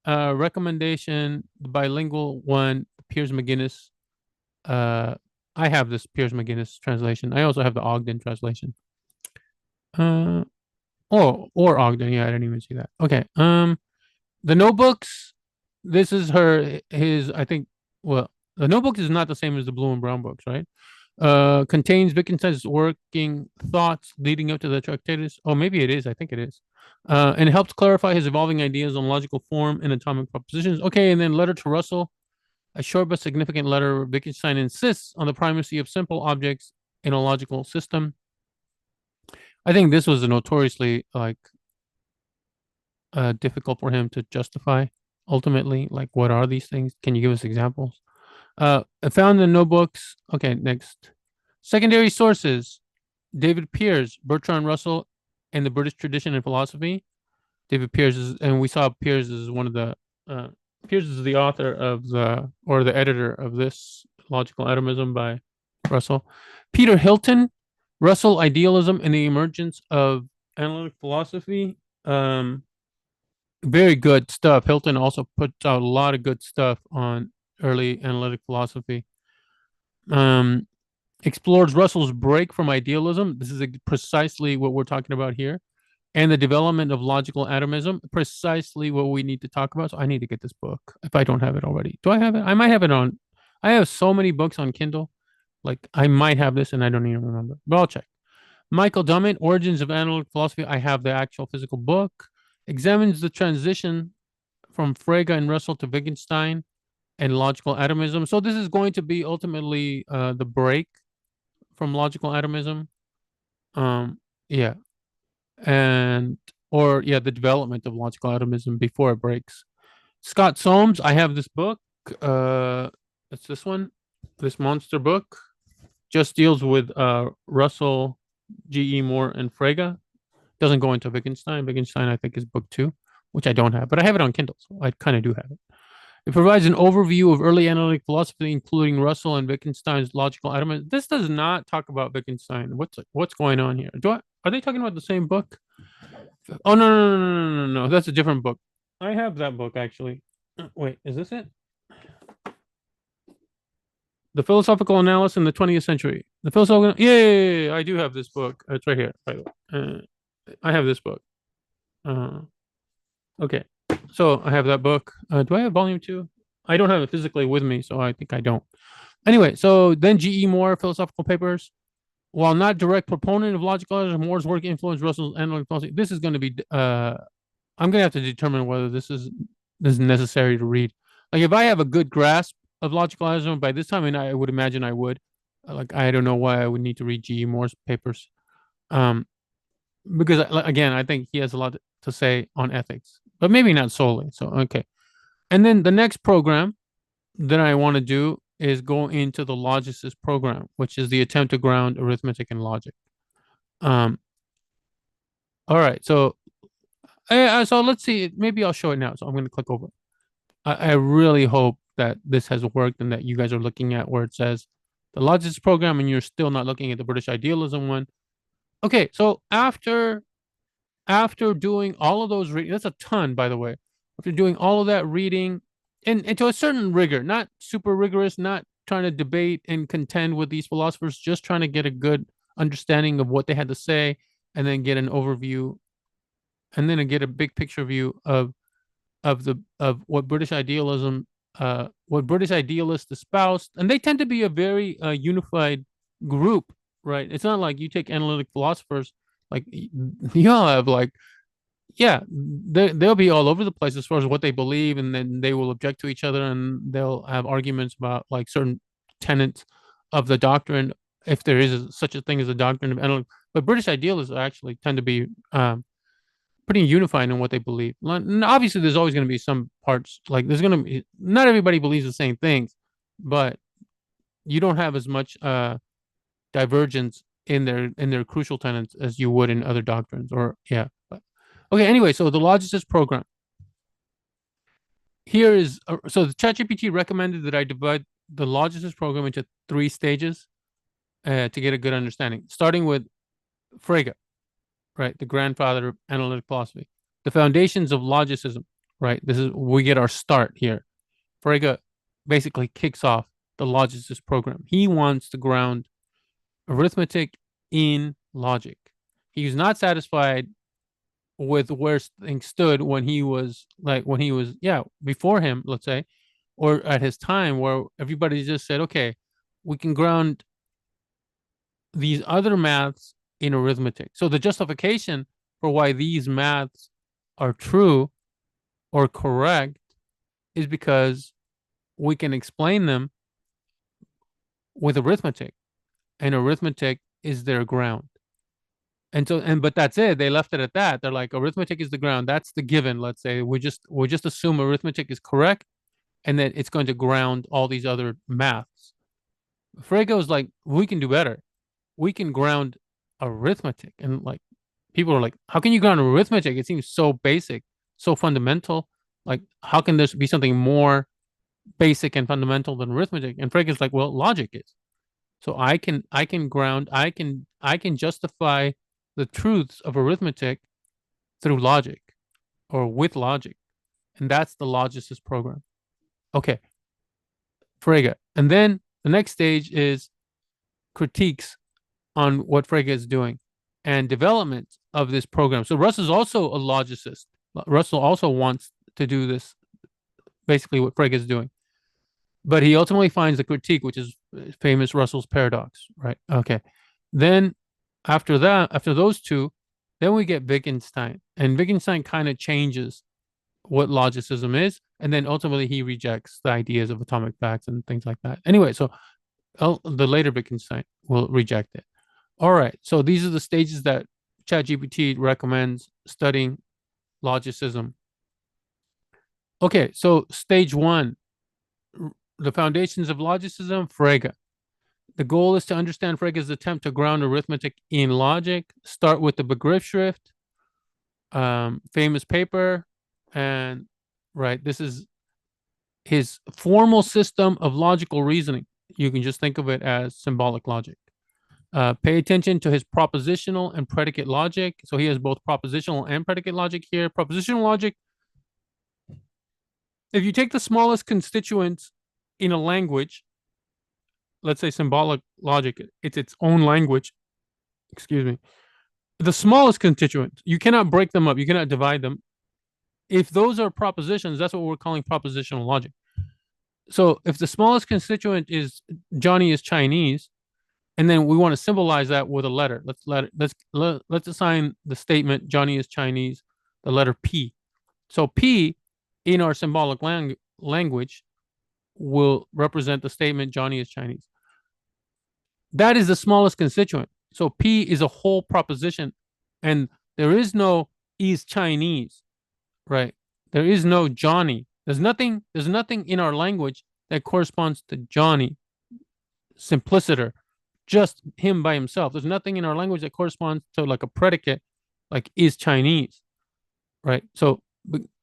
the bilingual one, Piers McGuinness. I have this Piers McGuinness translation. I also have the Ogden translation. Or Ogden. Yeah, I didn't even see that. Okay. The notebooks. This is his. I think. Well, the notebooks is not the same as the blue and brown books, right? Contains Wittgenstein's working thoughts leading up to the Tractatus. Oh, maybe it is. I think it is. And it helps clarify his evolving ideas on logical form and atomic propositions. Okay, and then letter to Russell. a short but significant letter, Wittgenstein insists on the primacy of simple objects in a logical system. I think this was a notoriously difficult for him to justify. Ultimately, like, what are these things? Can you give us examples? Found in notebooks. Okay, next. Secondary sources: David Pearce, Bertrand Russell, and the British Tradition in Philosophy. David Pearce is, and we saw Pearce is one of the Pearce is the author of the editor of this Logical Atomism by Russell. Peter Hilton, Russell, Idealism and the Emergence of Analytical Philosophy. Very good stuff. Hilton also puts out a lot of good stuff on early analytic philosophy. Explores Russell's break from idealism. This is precisely what we're talking about here. And the development of logical atomism, precisely what we need to talk about. So I need to get this book if I don't have it already. Do I have it? I might have it on. I have so many books on Kindle. Like, I might have this and I don't even remember, but I'll check. Michael Dummett, Origins of Analytical Philosophy. I have the actual physical book. Examines the transition from Frege and Russell to Wittgenstein and logical atomism. So this is going to be ultimately the break from logical atomism. Yeah. And the development of logical atomism before it breaks. Scott Soames, I have this book. It's this one, this monster book. Just deals with Russell, G.E. Moore, and Frege. Doesn't go into Wittgenstein. Wittgenstein, I think, is book 2, which I don't have, but I have it on Kindle, so I kind of do have it. It provides an overview of early analytic philosophy, including Russell and Wittgenstein's logical atomism. This does not talk about Wittgenstein. What's going on here? Are they talking about the same book? Oh, no. That's a different book. I have that book, actually. Wait, is this it? The Philosophical Analysis in the 20th Century. The philosophical. Yeah, I do have this book. It's right here, by the way. I have this book. Okay, so I have that book. Do I have volume 2? I don't have it physically with me, so I think I don't. Anyway, so then G.E. Moore, Philosophical Papers. While not direct proponent of logical atomism, Moore's work influenced Russell's analytic philosophy. This is going to be. I'm going to have to determine whether this is necessary to read. Like, if I have a good grasp of logical atomism by this time, and I would imagine I would. Like, I don't know why I would need to read G.E. Moore's papers. Because, again, I think he has a lot to say on ethics, but maybe not solely. So, okay. And then the next program that I want to do is go into the Logicist program, which is the attempt to ground arithmetic and logic. All right. So let's see. Maybe I'll show it now. So I'm going to click over. I really hope that this has worked and that you guys are looking at where it says the Logicist program and you're still not looking at the British Idealism one. Okay. So after doing all of those readings, that's a ton, by the way. After doing all of that reading, and to a certain rigor, not super rigorous, not trying to debate and contend with these philosophers, just trying to get a good understanding of what they had to say, and then get an overview, and then get a big picture view of what British idealism, what British idealists espoused, and they tend to be a very unified group, right? It's not like you take analytic philosophers, like you all have they'll be all over the place as far as what they believe, and then they will object to each other, and they'll have arguments about like certain tenets of the doctrine, if there is such a thing as a doctrine of analytic. But British idealists actually tend to be pretty unified in what they believe. And obviously, there's always going to be some parts, like there's going to be, not everybody believes the same things, but you don't have as much divergence in their crucial tenets as you would in other doctrines. Okay, anyway, so the Logicist program. Here is, so the ChatGPT recommended that I divide the Logicist program into 3 stages to get a good understanding, starting with Frege, right, the grandfather of analytic philosophy, the foundations of logicism, right? We get our start here. Frege basically kicks off the Logicist program. He wants to ground arithmetic in logic. He's not satisfied with where things stood when he was before him, let's say, or at his time, where everybody just said, okay, we can ground these other maths in arithmetic. So the justification for why these maths are true or correct is because we can explain them with arithmetic, and arithmetic is their ground. But that's it. They left it at that. They're like, arithmetic is the ground. That's the given. Let's say we just assume arithmetic is correct, and that it's going to ground all these other maths. Frege was like, we can do better. We can ground arithmetic, and like people are like, how can you ground arithmetic? It seems so basic, so fundamental. Like, how can there be something more basic and fundamental than arithmetic? And Frege is like, well, logic is. So I can justify the truths of arithmetic through logic or with logic. And that's the Logicist program. Okay, Frege. And then the next stage is critiques on what Frege is doing and development of this program. So Russell's also a logicist. Russell also wants to do this, basically what Frege is doing. But he ultimately finds the critique, which is famous Russell's paradox, right? Okay. Then after that, after those two, then we get Wittgenstein. And Wittgenstein kind of changes what logicism is. And then ultimately he rejects the ideas of atomic facts and things like that. Anyway, so the later Wittgenstein will reject it. All right. So these are the stages that ChatGPT recommends studying logicism. Okay. So stage one, the foundations of logicism, Frege. The goal is to understand Frege's attempt to ground arithmetic in logic. Start with the Begriffsschrift, famous paper, and right, this is his formal system of logical reasoning. You can just think of it as symbolic logic. Pay attention to his propositional and predicate logic. So he has both propositional and predicate logic here. Propositional logic, if you take the smallest constituents in a language, let's say symbolic logic, it's its own language. Excuse me. The smallest constituents, you cannot break them up. You cannot divide them. If those are propositions, that's what we're calling propositional logic. So if the smallest constituent is Johnny is Chinese, and then we want to symbolize that with a letter. Let's assign the statement Johnny is Chinese the letter P. So P in our symbolic language will represent the statement Johnny is Chinese. That is the smallest constituent. So P is a whole proposition, and there is no is Chinese, right? There is no Johnny. There's nothing in our language that corresponds to Johnny, simpliciter, just him by himself. There's nothing in our language that corresponds to like a predicate, like is Chinese, right? So,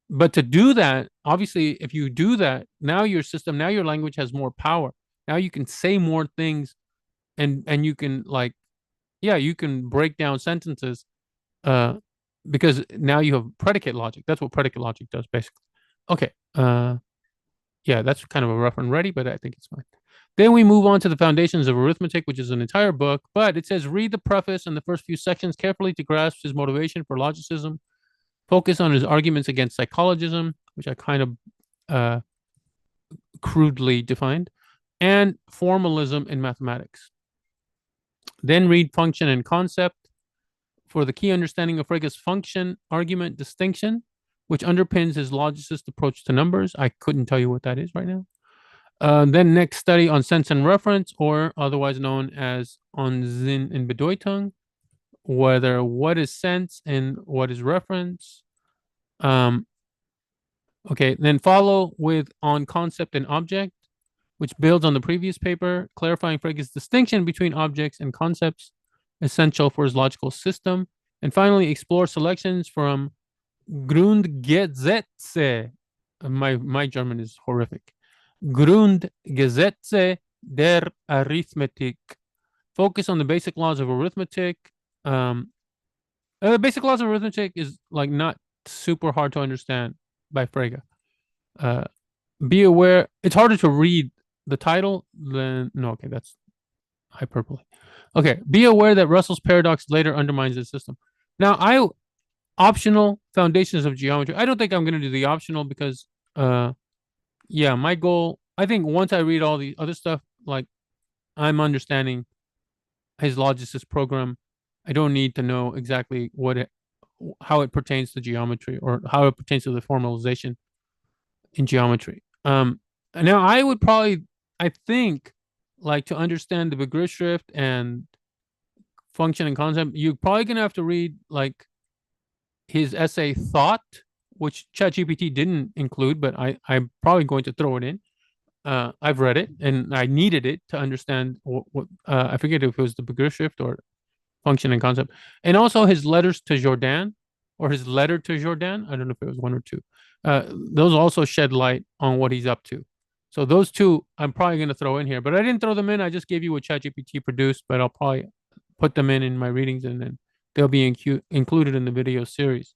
but to do that, obviously, if you do that, now your language has more power. Now you can say more things, and you can like, yeah, you can break down sentences, because now you have predicate logic. That's what predicate logic does, basically. Okay. Yeah, that's kind of a rough and ready, but I think it's fine. Then we move on to the foundations of arithmetic, which is an entire book, but it says read the preface and the first few sections carefully to grasp his motivation for logicism. Focus on his arguments against psychologism, which I kind of crudely defined, and formalism in mathematics. Then read function and concept for the key understanding of Frege's function argument distinction, which underpins his logicist approach to numbers. I couldn't tell you what that is right now. Then next study on sense and reference, or otherwise known as on Sinn and Bedeutung, whether what is sense and what is reference. Okay, then follow with on concept and object, which builds on the previous paper, clarifying Frege's distinction between objects and concepts, essential for his logical system. And finally, explore selections from Grundgesetze. My German is horrific. Grundgesetze der Arithmetik. Focus on the basic laws of arithmetic. Basic laws of arithmetic is like not super hard to understand by Frege. Be aware, it's harder to read the title than, no, okay, that's hyperbole. Okay, be aware that Russell's paradox later undermines the system. Now, optional foundations of geometry. I don't think I'm going to do the optional because, yeah, my goal, I think once I read all the other stuff, like I'm understanding his logicist program, I don't need to know exactly how it pertains to geometry or how it pertains to the formalization in geometry. Now, I think, like to understand the Begriftsschrift and function and concept, you're probably gonna have to read like his essay Thought, which ChatGPT didn't include, but I'm probably going to throw it in. I've read it and I needed it to understand what I forget if it was the Begriftsschrift or function and concept, and also his letters to Jordan or his letter to Jordan. I don't know if it was one or two. Those also shed light on what he's up to. So those two I'm probably going to throw in here, but I didn't throw them in. I just gave you what ChatGPT produced, but I'll probably put them in my readings, and then they'll be included in the video series.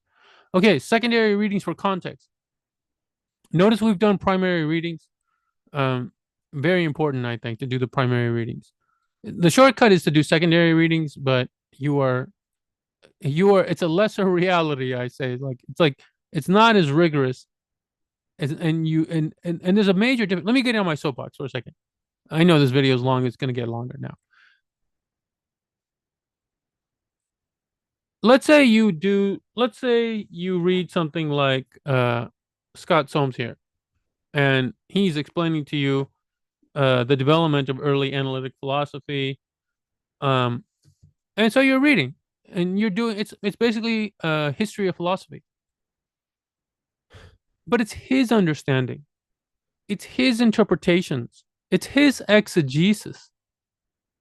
Okay, secondary readings for context. Notice we've done primary readings. Um, Very important, I think, to do the primary readings. The shortcut is to do secondary readings, but it's a lesser reality, I say. Like it's not as rigorous and there's a major difference. Let me get on my soapbox for a second. I know this video is long, it's going to get longer now. Let's say you read something like Scott Soames here, and he's explaining to you the development of early analytic philosophy. Um, and so you're reading and you're doing it's basically a history of philosophy, but it's his understanding, it's his interpretations, it's his exegesis,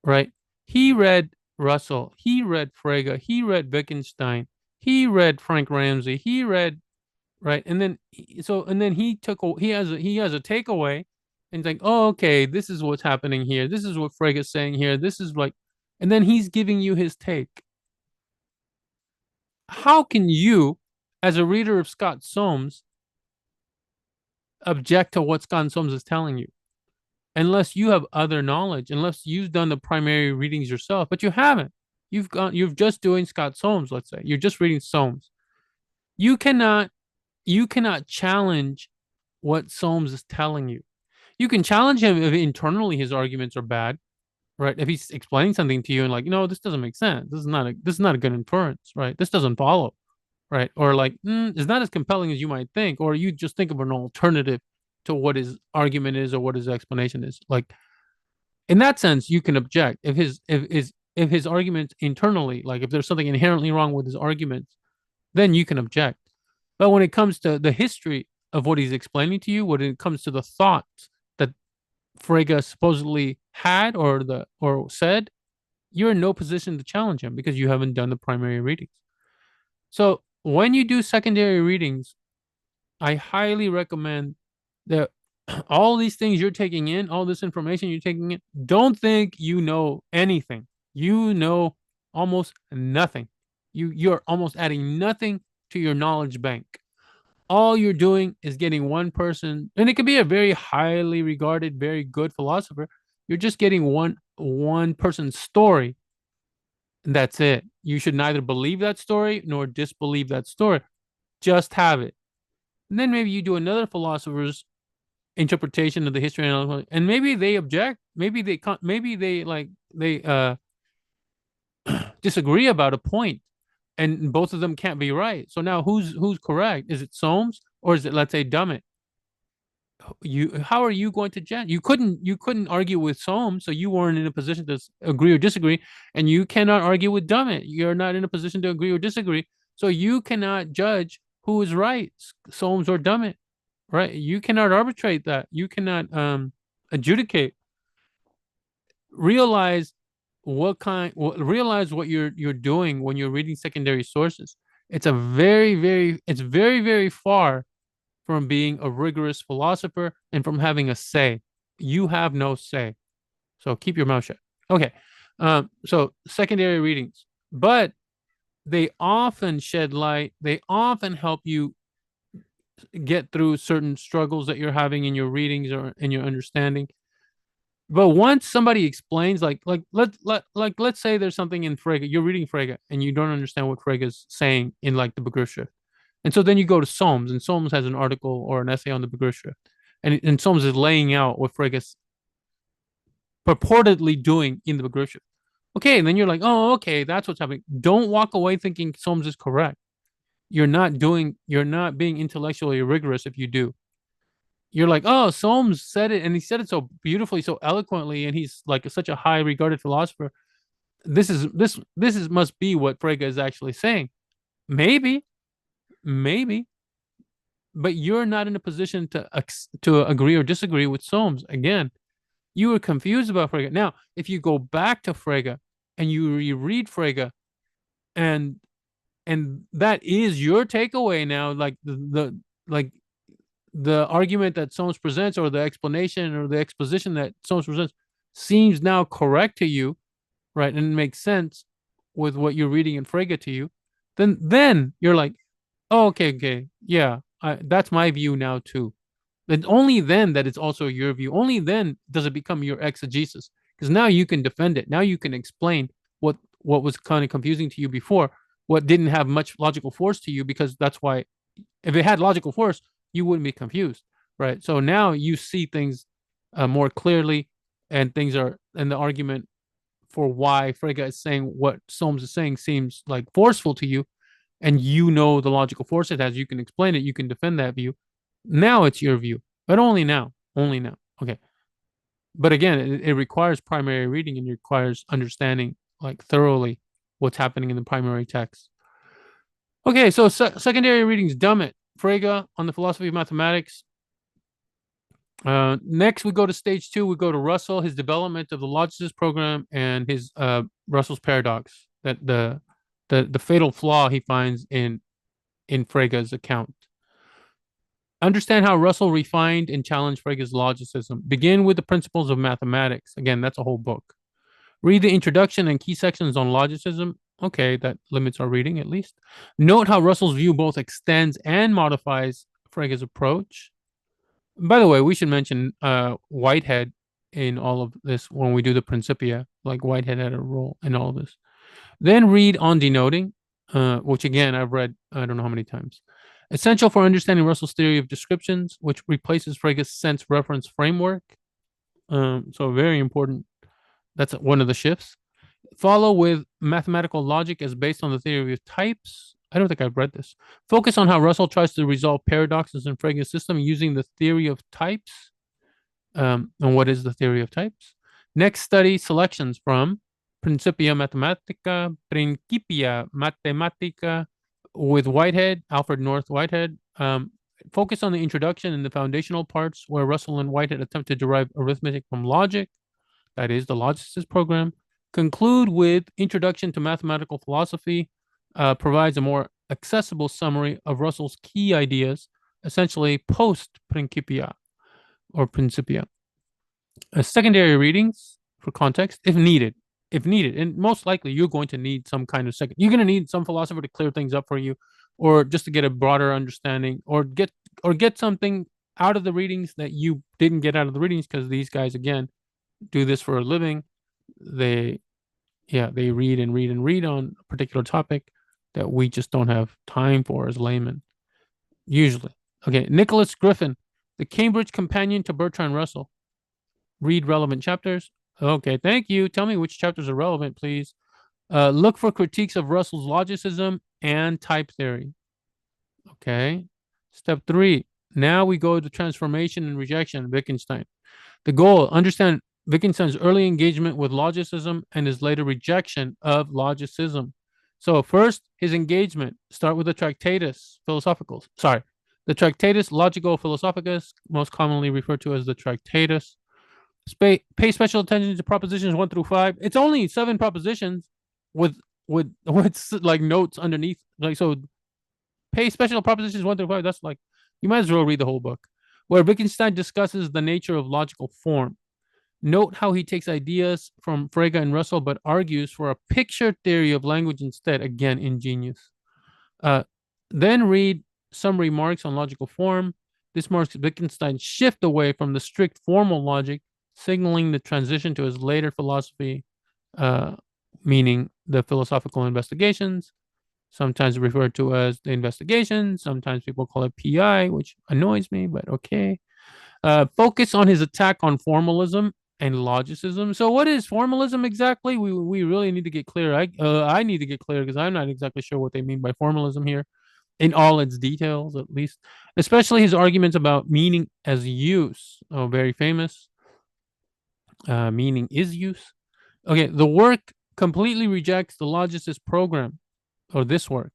right? He read Russell, he read Frege, he read Wittgenstein, he read Frank Ramsey, he read right, and then he has a takeaway, and he's like, oh, okay, this is what's happening here. This is what Frege is saying here. This is like, and then he's giving you his take. How can you, as a reader of Scott Soames, object to what Scott Soames is telling you? Unless you have other knowledge, unless you've done the primary readings yourself, but you haven't. You've just doing Scott Soames, let's say. You're just reading Soames. You cannot you cannot challenge what Soames is telling you. You can challenge him if internally his arguments are bad, right? If he's explaining something to you and like, this doesn't make sense. This is not a good inference, right? This doesn't follow, right? Or like, it's not as compelling as you might think, or you just think of an alternative to what his argument is or what his explanation is. Like in that sense, you can object if his arguments internally, like if there's something inherently wrong with his arguments, then you can object. But when it comes to the history of what he's explaining to you, when it comes to the thoughts that Frege supposedly had or said, you're in no position to challenge him because you haven't done the primary readings. So when you do secondary readings, I highly recommend that all these things you're taking in, all this information you're taking in, don't think you know anything. You know almost nothing. You're almost adding nothing to your knowledge bank. All you're doing is getting one person, and it could be a very highly regarded, very good philosopher. You're just getting one person's story, and that's it. You should neither believe that story nor disbelieve that story. Just have it. And then maybe you do another philosopher's interpretation of the history and maybe they object. Maybe they disagree about a point, and both of them can't be right. So now who's correct? Is it Soames or is it, let's say, Dummett? How are you going to judge? You couldn't argue with Soames, so you weren't in a position to agree or disagree, and you cannot argue with Dummett. You're not in a position to agree or disagree, so you cannot judge who is right, Soames or Dummett, right? You cannot arbitrate that. You cannot adjudicate. Realize realize what you're doing when you're reading secondary sources. It's very, very far from being a rigorous philosopher and from having a say. You have no say. So keep your mouth shut. Okay. So secondary readings, but they often shed light. They often help you get through certain struggles that you're having in your readings or in your understanding. But once somebody explains, let's say there's something in Frege, you're reading Frege and you don't understand what Frege is saying in like the Begriftsschrift. And so then you go to Soames, and Soames has an article or an essay on the Begriftsschrift. And Soames is laying out what Frege is purportedly doing in the Begriftsschrift. Okay, and then you're like, oh, okay, that's what's happening. Don't walk away thinking Soames is correct. You're not being intellectually rigorous if you do. you're like, oh, Solmes said it, and he said it so beautifully, so eloquently, and he's like such a high regarded philosopher. This must be what Frege is actually saying. Maybe, maybe, but you're not in a position to agree or disagree with Solmes. Again, you were confused about Frege. Now, if you go back to Frege and you reread Frege, and that is your takeaway now, like like the argument that Solmes presents, or the explanation or the exposition that Solmes presents, seems now correct to you, right, and makes sense with what you're reading in Frege to you, then you're like, oh, okay, yeah, that's my view now too. And only then that it's also your view. Only then does it become your exegesis, because now you can defend it. Now you can explain what was kind of confusing to you before, what didn't have much logical force to you, because that's why, if it had logical force, you wouldn't be confused, right? So now you see things more clearly, and the argument for why Frege is saying what Solmes is saying seems like forceful to you, and you know the logical force it has. You can explain it. You can defend that view. Now it's your view, but only now. Only now. Okay. But again, it requires primary reading, and it requires understanding like thoroughly what's happening in the primary text. Okay, so secondary readings, Dummett, Frege on the philosophy of mathematics. Next, we go to stage 2. We go to Russell, his development of the logicist program, and his Russell's paradox, that the fatal flaw he finds in Frege's account. Understand how Russell refined and challenged Frege's logicism. Begin with the principles of mathematics. Again, that's a whole book. Read the introduction and key sections on logicism. Okay, that limits our reading at least. Note how Russell's view both extends and modifies Frege's approach. By the way, we should mention Whitehead in all of this when we do the Principia. Like, Whitehead had a role in all of this. Then read on denoting, which again I've read I don't know how many times. Essential for understanding Russell's theory of descriptions, which replaces Frege's sense reference framework. So very important. That's one of the shifts. Follow with mathematical logic as based on the theory of types. I don't think I've read this. Focus on how Russell tries to resolve paradoxes in Frege's system using the theory of types. And what is the theory of types? Next, study selections from Principia Mathematica, Principia Mathematica with Whitehead, Alfred North Whitehead. Focus on the introduction and the foundational parts where Russell and Whitehead attempt to derive arithmetic from logic. That is the Logicist program. Conclude with Introduction to Mathematical Philosophy, provides a more accessible summary of Russell's key ideas, essentially post-Principia or Principia. Secondary readings for context, if needed. And most likely you're going to need some kind of you're going to need some philosopher to clear things up for you, or just to get a broader understanding, or get something out of the readings that you didn't get out of the readings, because these guys, again, do this for a living. They read and read and read on a particular topic that we just don't have time for as laymen, usually. Okay, Nicholas Griffin, The Cambridge Companion to Bertrand Russell. Read relevant chapters. Okay, thank you. Tell me which chapters are relevant, please. Look for critiques of Russell's logicism and type theory. Okay. Step 3. Now we go to transformation and rejection, Wittgenstein. The goal, understand Wittgenstein's early engagement with logicism and his later rejection of logicism. So first, his engagement. Start with the Tractatus Philosophicus. The Tractatus Logico Philosophicus, most commonly referred to as the Tractatus. Pay special attention to propositions 1 through 5. It's only 7 propositions with like notes underneath. Like, so pay special propositions 1 through 5. That's like, you might as well read the whole book. Where Wittgenstein discusses the nature of logical form. Note how he takes ideas from Frege and Russell, but argues for a picture theory of language instead. Again, ingenious. Then read some remarks on logical form. This marks Wittgenstein's shift away from the strict formal logic, signaling the transition to his later philosophy, meaning the philosophical investigations, sometimes referred to as the investigation. Sometimes people call it PI, which annoys me, but okay. Focus on his attack on formalism and logicism. So what is formalism exactly? We really need to get clear. I need to get clear, because I'm not exactly sure what they mean by formalism here. in all its details, at least, especially his arguments about meaning as use. Oh, very famous. Meaning is use. Okay, the work completely rejects the logicist program, or this work,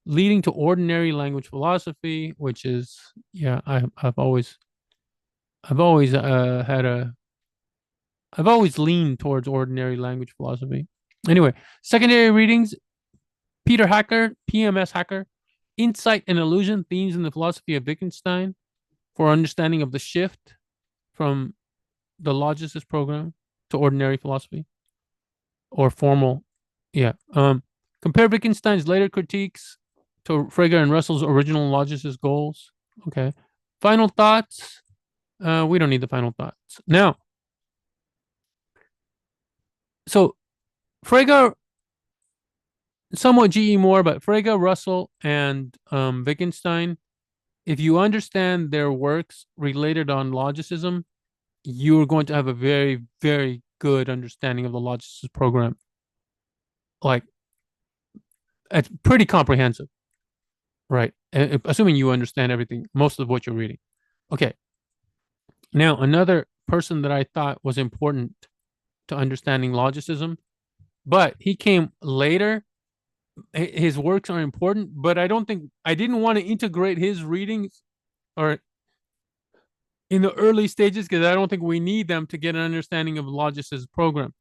leading to ordinary language philosophy, which is, yeah, I've always had a I've always leaned towards ordinary language philosophy. Anyway, secondary readings: Peter Hacker, PMS Hacker, Insight and Illusion: Themes in the Philosophy of Wittgenstein for Understanding of the Shift from the Logicist program to ordinary philosophy or formal. Yeah. Compare Wittgenstein's later critiques to Frege and Russell's original Logicist goals. Okay. Final thoughts. We don't need the final thoughts now. So Frege, somewhat GE Moore, but Frege, Russell, and Wittgenstein, if you understand their works related on logicism, you're going to have a very, very good understanding of the logicist program. Like, it's pretty comprehensive, right? Assuming you understand everything, most of what you're reading. Okay. Now, another person that I thought was important to understanding logicism, but he came later. His works are important, but I didn't want to integrate his readings or in the early stages because I don't think we need them to get an understanding of Logicist program.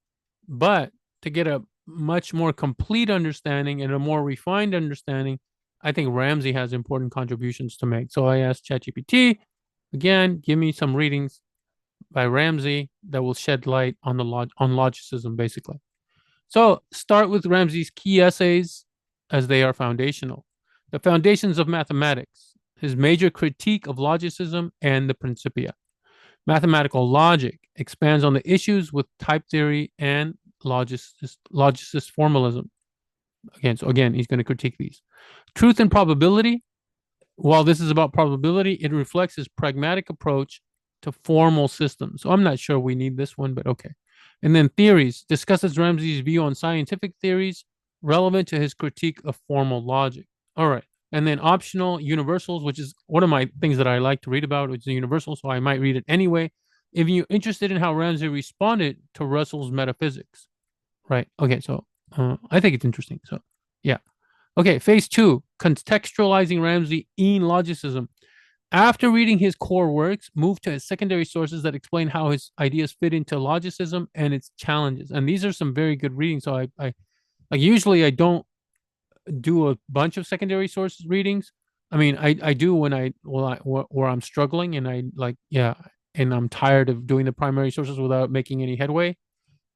But to get a much more complete understanding and a more refined understanding, I think Ramsey has important contributions to make. So I asked ChatGPT, again, give me some readings by Ramsey that will shed light on on logicism, basically. So start with Ramsey's key essays as they are foundational. The Foundations of Mathematics, his major critique of logicism and the Principia. Mathematical Logic expands on the issues with type theory and logicist formalism. Again, he's going to critique these. Truth and Probability, while this is about probability, it reflects his pragmatic approach to formal systems. So I'm not sure we need this one, but okay. And then Theories discusses Ramsey's view on scientific theories relevant to his critique of formal logic. All right. And then Optional Universals, which is one of my things that I like to read about, which is a universal, so I might read it anyway. If you're interested in how Ramsey responded to Russell's metaphysics, right? Okay, so I think it's interesting. So, yeah. Okay, phase 2, contextualizing Ramsey in logicism. After reading his core works, move to his secondary sources that explain how his ideas fit into logicism and its challenges. And these are some very good readings. So I like usually I don't do a bunch of secondary sources readings. I mean, I do when where I'm struggling and I like, yeah, and I'm tired of doing the primary sources without making any headway.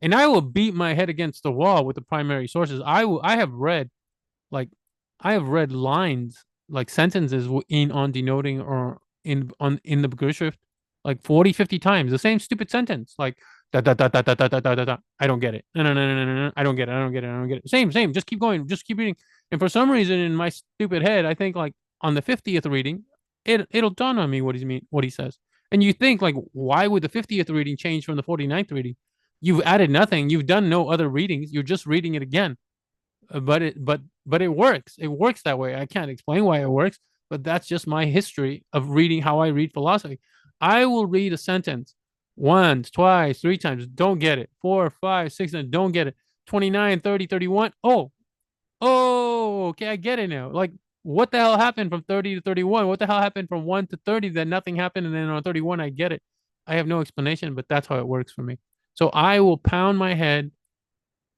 And I will beat my head against the wall with the primary sources. I have read like I have read lines like sentences in on denoting or in the Begrifft like 40, 50 times the same stupid sentence like da da da da da da da da da. I don't get it. No no no no no no. I don't get it. I don't get it. I don't get it. Same. Just keep going. Just keep reading. And for some reason in my stupid head, I think like on the 50th reading, it'll dawn on me what he says. And you think like why would the 50th reading change from the 49th reading? You've added nothing. You've done no other readings. You're just reading it again. But it works. It works that way. I can't explain why it works, but that's just my history of reading how I read philosophy. I will read a sentence once, twice, three times, don't get it. 4, 5, 6, and don't get it. 29, 30, 31. Oh, okay, I get it now. Like, what the hell happened from 30 to 31? What the hell happened from 1 to 30 that nothing happened? And then on 31, I get it. I have no explanation, but that's how it works for me. So I will pound my head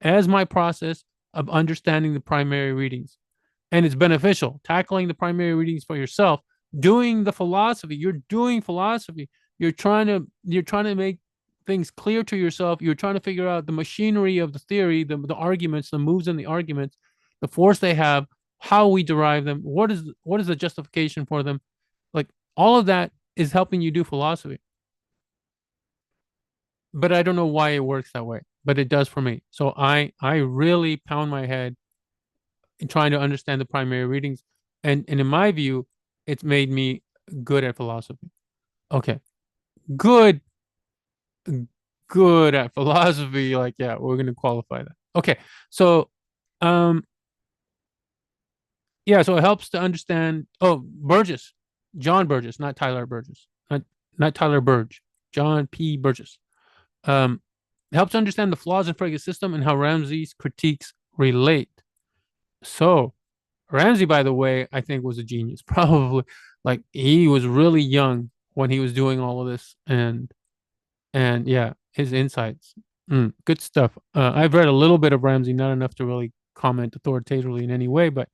as my process of understanding the primary readings. And it's beneficial. Tackling the primary readings for yourself, doing the philosophy. You're doing philosophy. You're trying to make things clear to yourself. You're trying to figure out the machinery of the theory, the arguments, the moves in the arguments, the force they have, how we derive them, what is the justification for them. Like all of that is helping you do philosophy. But I don't know why it works that way, but it does for me. So I really pound my head in trying to understand the primary readings, and in my view, it's made me good at philosophy. Okay, good, good at philosophy. Like yeah, we're gonna qualify that. Okay, so um, Yeah, so it helps to understand. Oh, Burgess, John Burgess, not Tyler Burgess, not Tyler Burge, John P. Burgess. It helps to understand the flaws in Frege's system and how Ramsey's critiques relate. So Ramsey, by the way, I think was a genius. Probably, like he was really young when he was doing all of this, and yeah, his insights, good stuff. I've read a little bit of Ramsey, not enough to really comment authoritatively in any way, but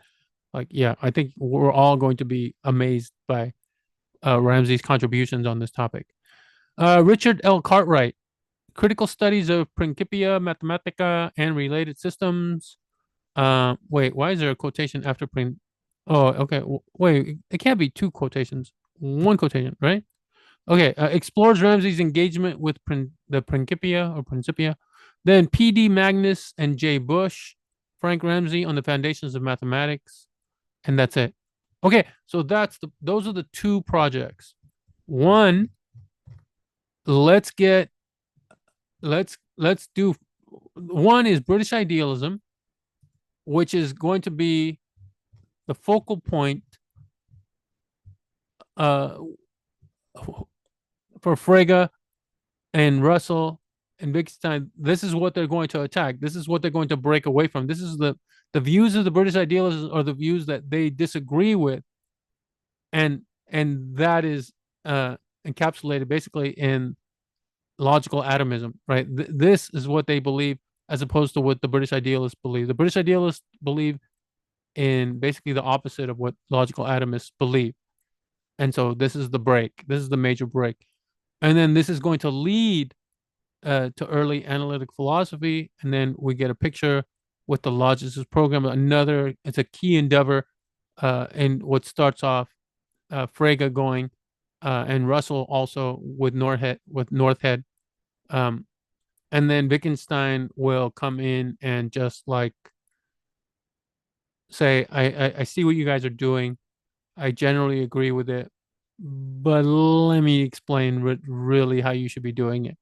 like, yeah, I think we're all going to be amazed by Ramsey's contributions on this topic. Richard L. Cartwright, Critical Studies of Principia Mathematica and Related Systems. Wait, why is there a quotation after print? Oh, okay. Wait, it can't be two quotations. One quotation, right? Okay. Explores Ramsey's engagement with the Principia or Principia. Then P.D. Magnus and J. Bush, Frank Ramsey on the Foundations of Mathematics, and that's it. Okay, so those are the two projects. One, let's get let's do one is British Idealism, which is going to be the focal point uh, for Frege and Russell and Wittgenstein. This is what they're going to attack. This is what they're going to break away from. This is the views of the British Idealists are the views that they disagree with, and that is encapsulated basically in logical atomism, right? This is what they believe, as opposed to what the British Idealists believe. The British Idealists believe in basically the opposite of what logical atomists believe. And so this is the break. This is the major break. And then this is going to lead to early analytic philosophy. And then we get a picture with the Logicist program. It's a key endeavor in what starts off Frege going and Russell also with Northhead. Um, and then Wittgenstein will come in and just like say, I see what you guys are doing. I generally agree with it, but let me explain really how you should be doing it.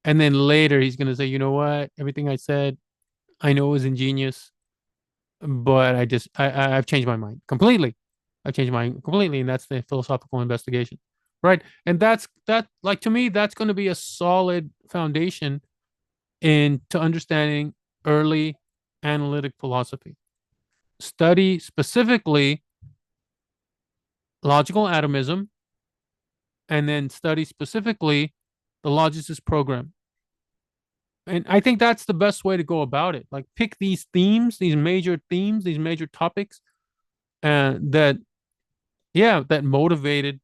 And then later he's going to say, you know what? Everything I said, I know it was ingenious, but I've changed my mind completely. I've changed my mind completely. And that's the philosophical investigation. Right. And that, like, to me, that's going to be a solid foundation into understanding early analytic philosophy. Study specifically logical atomism, and then study specifically the Logicist program. And I think that's the best way to go about it. Like, pick these themes, these major topics, and that motivated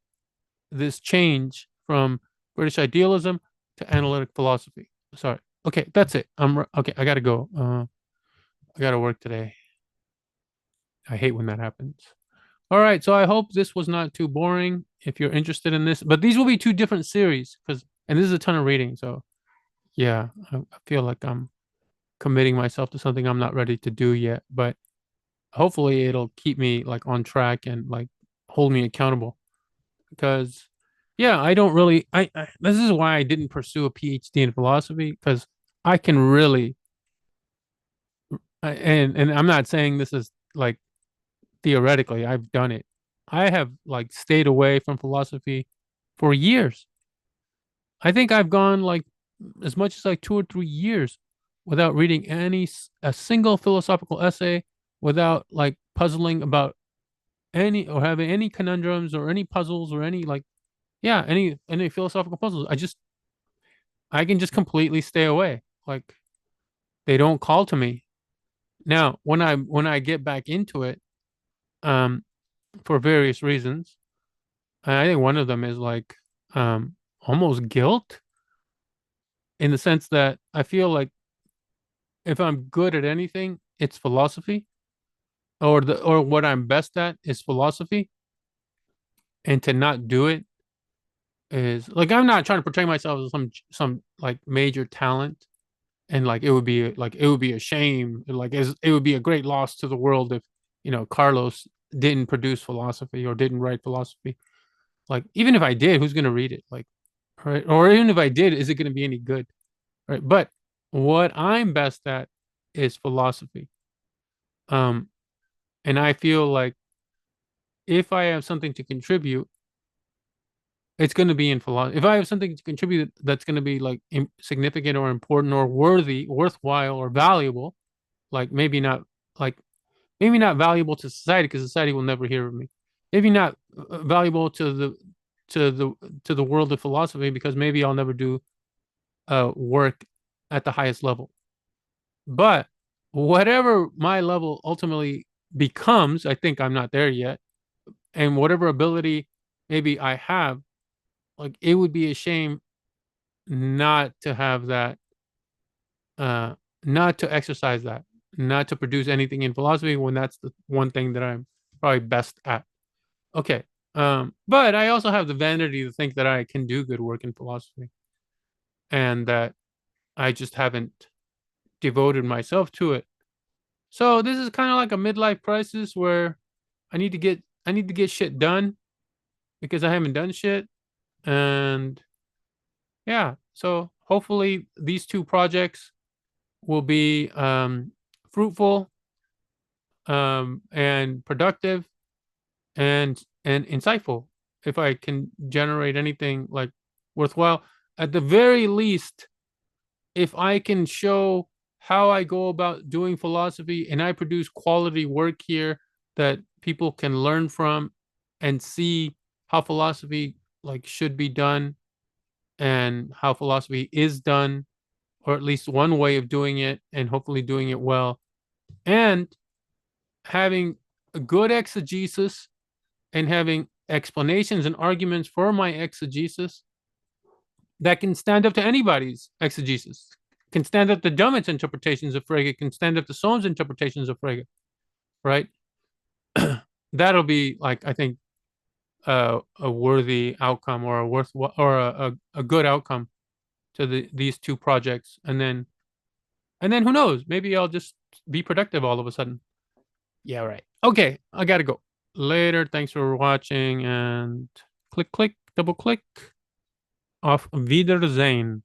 this change from British idealism to analytic philosophy. Sorry. Okay, that's it. Okay. I gotta go. I gotta work today. I hate when that happens. All right, so I hope this was not too boring. If you're interested in this, but these will be two different series and this is a ton of reading. So yeah, I feel like I'm committing myself to something I'm not ready to do yet, but hopefully it'll keep me like on track and like hold me accountable. Because yeah, I don't really. This is why I didn't pursue a PhD in philosophy, because I can really, and I'm not saying this is like theoretically, I've done it. I have like stayed away from philosophy for years. I think I've gone like as much as like 2 or 3 years without reading a single philosophical essay, without like puzzling about any or having any conundrums or any puzzles or any like, yeah, any philosophical puzzles. I can just completely stay away. Like, they don't call to me. Now, when I get back into it, um, for various reasons, I think one of them is like almost guilt, in the sense that I feel like if I'm good at anything, it's philosophy, or what I'm best at is philosophy, and to not do it is like, I'm not trying to portray myself as some like major talent, and like it would be a shame, like it would be a great loss to the world if Carlos didn't produce philosophy or didn't write philosophy. Like, even if I did, who's going to read it? Like, right? Or even if I did, is it going to be any good? Right? But what I'm best at is philosophy. Um, And I feel like if I have something to contribute, it's going to be in philosophy. If I have something to contribute that's going to be like significant or important or worthwhile or valuable, like like maybe not valuable to society because society will never hear of me. Maybe not valuable to the to the world of philosophy because maybe I'll never do work at the highest level. But whatever my level ultimately becomes, I think I'm not there yet. And whatever ability maybe I have, like it would be a shame not to have that, uh, not to exercise that, not to produce anything in philosophy when that's the one thing that I'm probably best at. Okay. But I also have the vanity to think that I can do good work in philosophy and that I just haven't devoted myself to it. So this is kind of like a midlife crisis where I need to get shit done because I haven't done shit. And yeah, so hopefully these two projects will be fruitful and productive and insightful if I can generate anything like worthwhile. At the very least, if I can show how I go about doing philosophy and I produce quality work here that people can learn from and see how philosophy like should be done and how philosophy is done, or at least one way of doing it and hopefully doing it well, and having a good exegesis and having explanations and arguments for my exegesis that can stand up to anybody's exegesis, can stand up to Dummett's interpretations of Frege, can stand up to Soames' interpretations of Frege, right? That'll be like, I think, a worthy outcome or a good outcome to these two projects. And then who knows? Maybe I'll just be productive all of a sudden. Yeah, right. Okay, I gotta go. Later. Thanks for watching and click, click, double click. Auf Wiedersehen.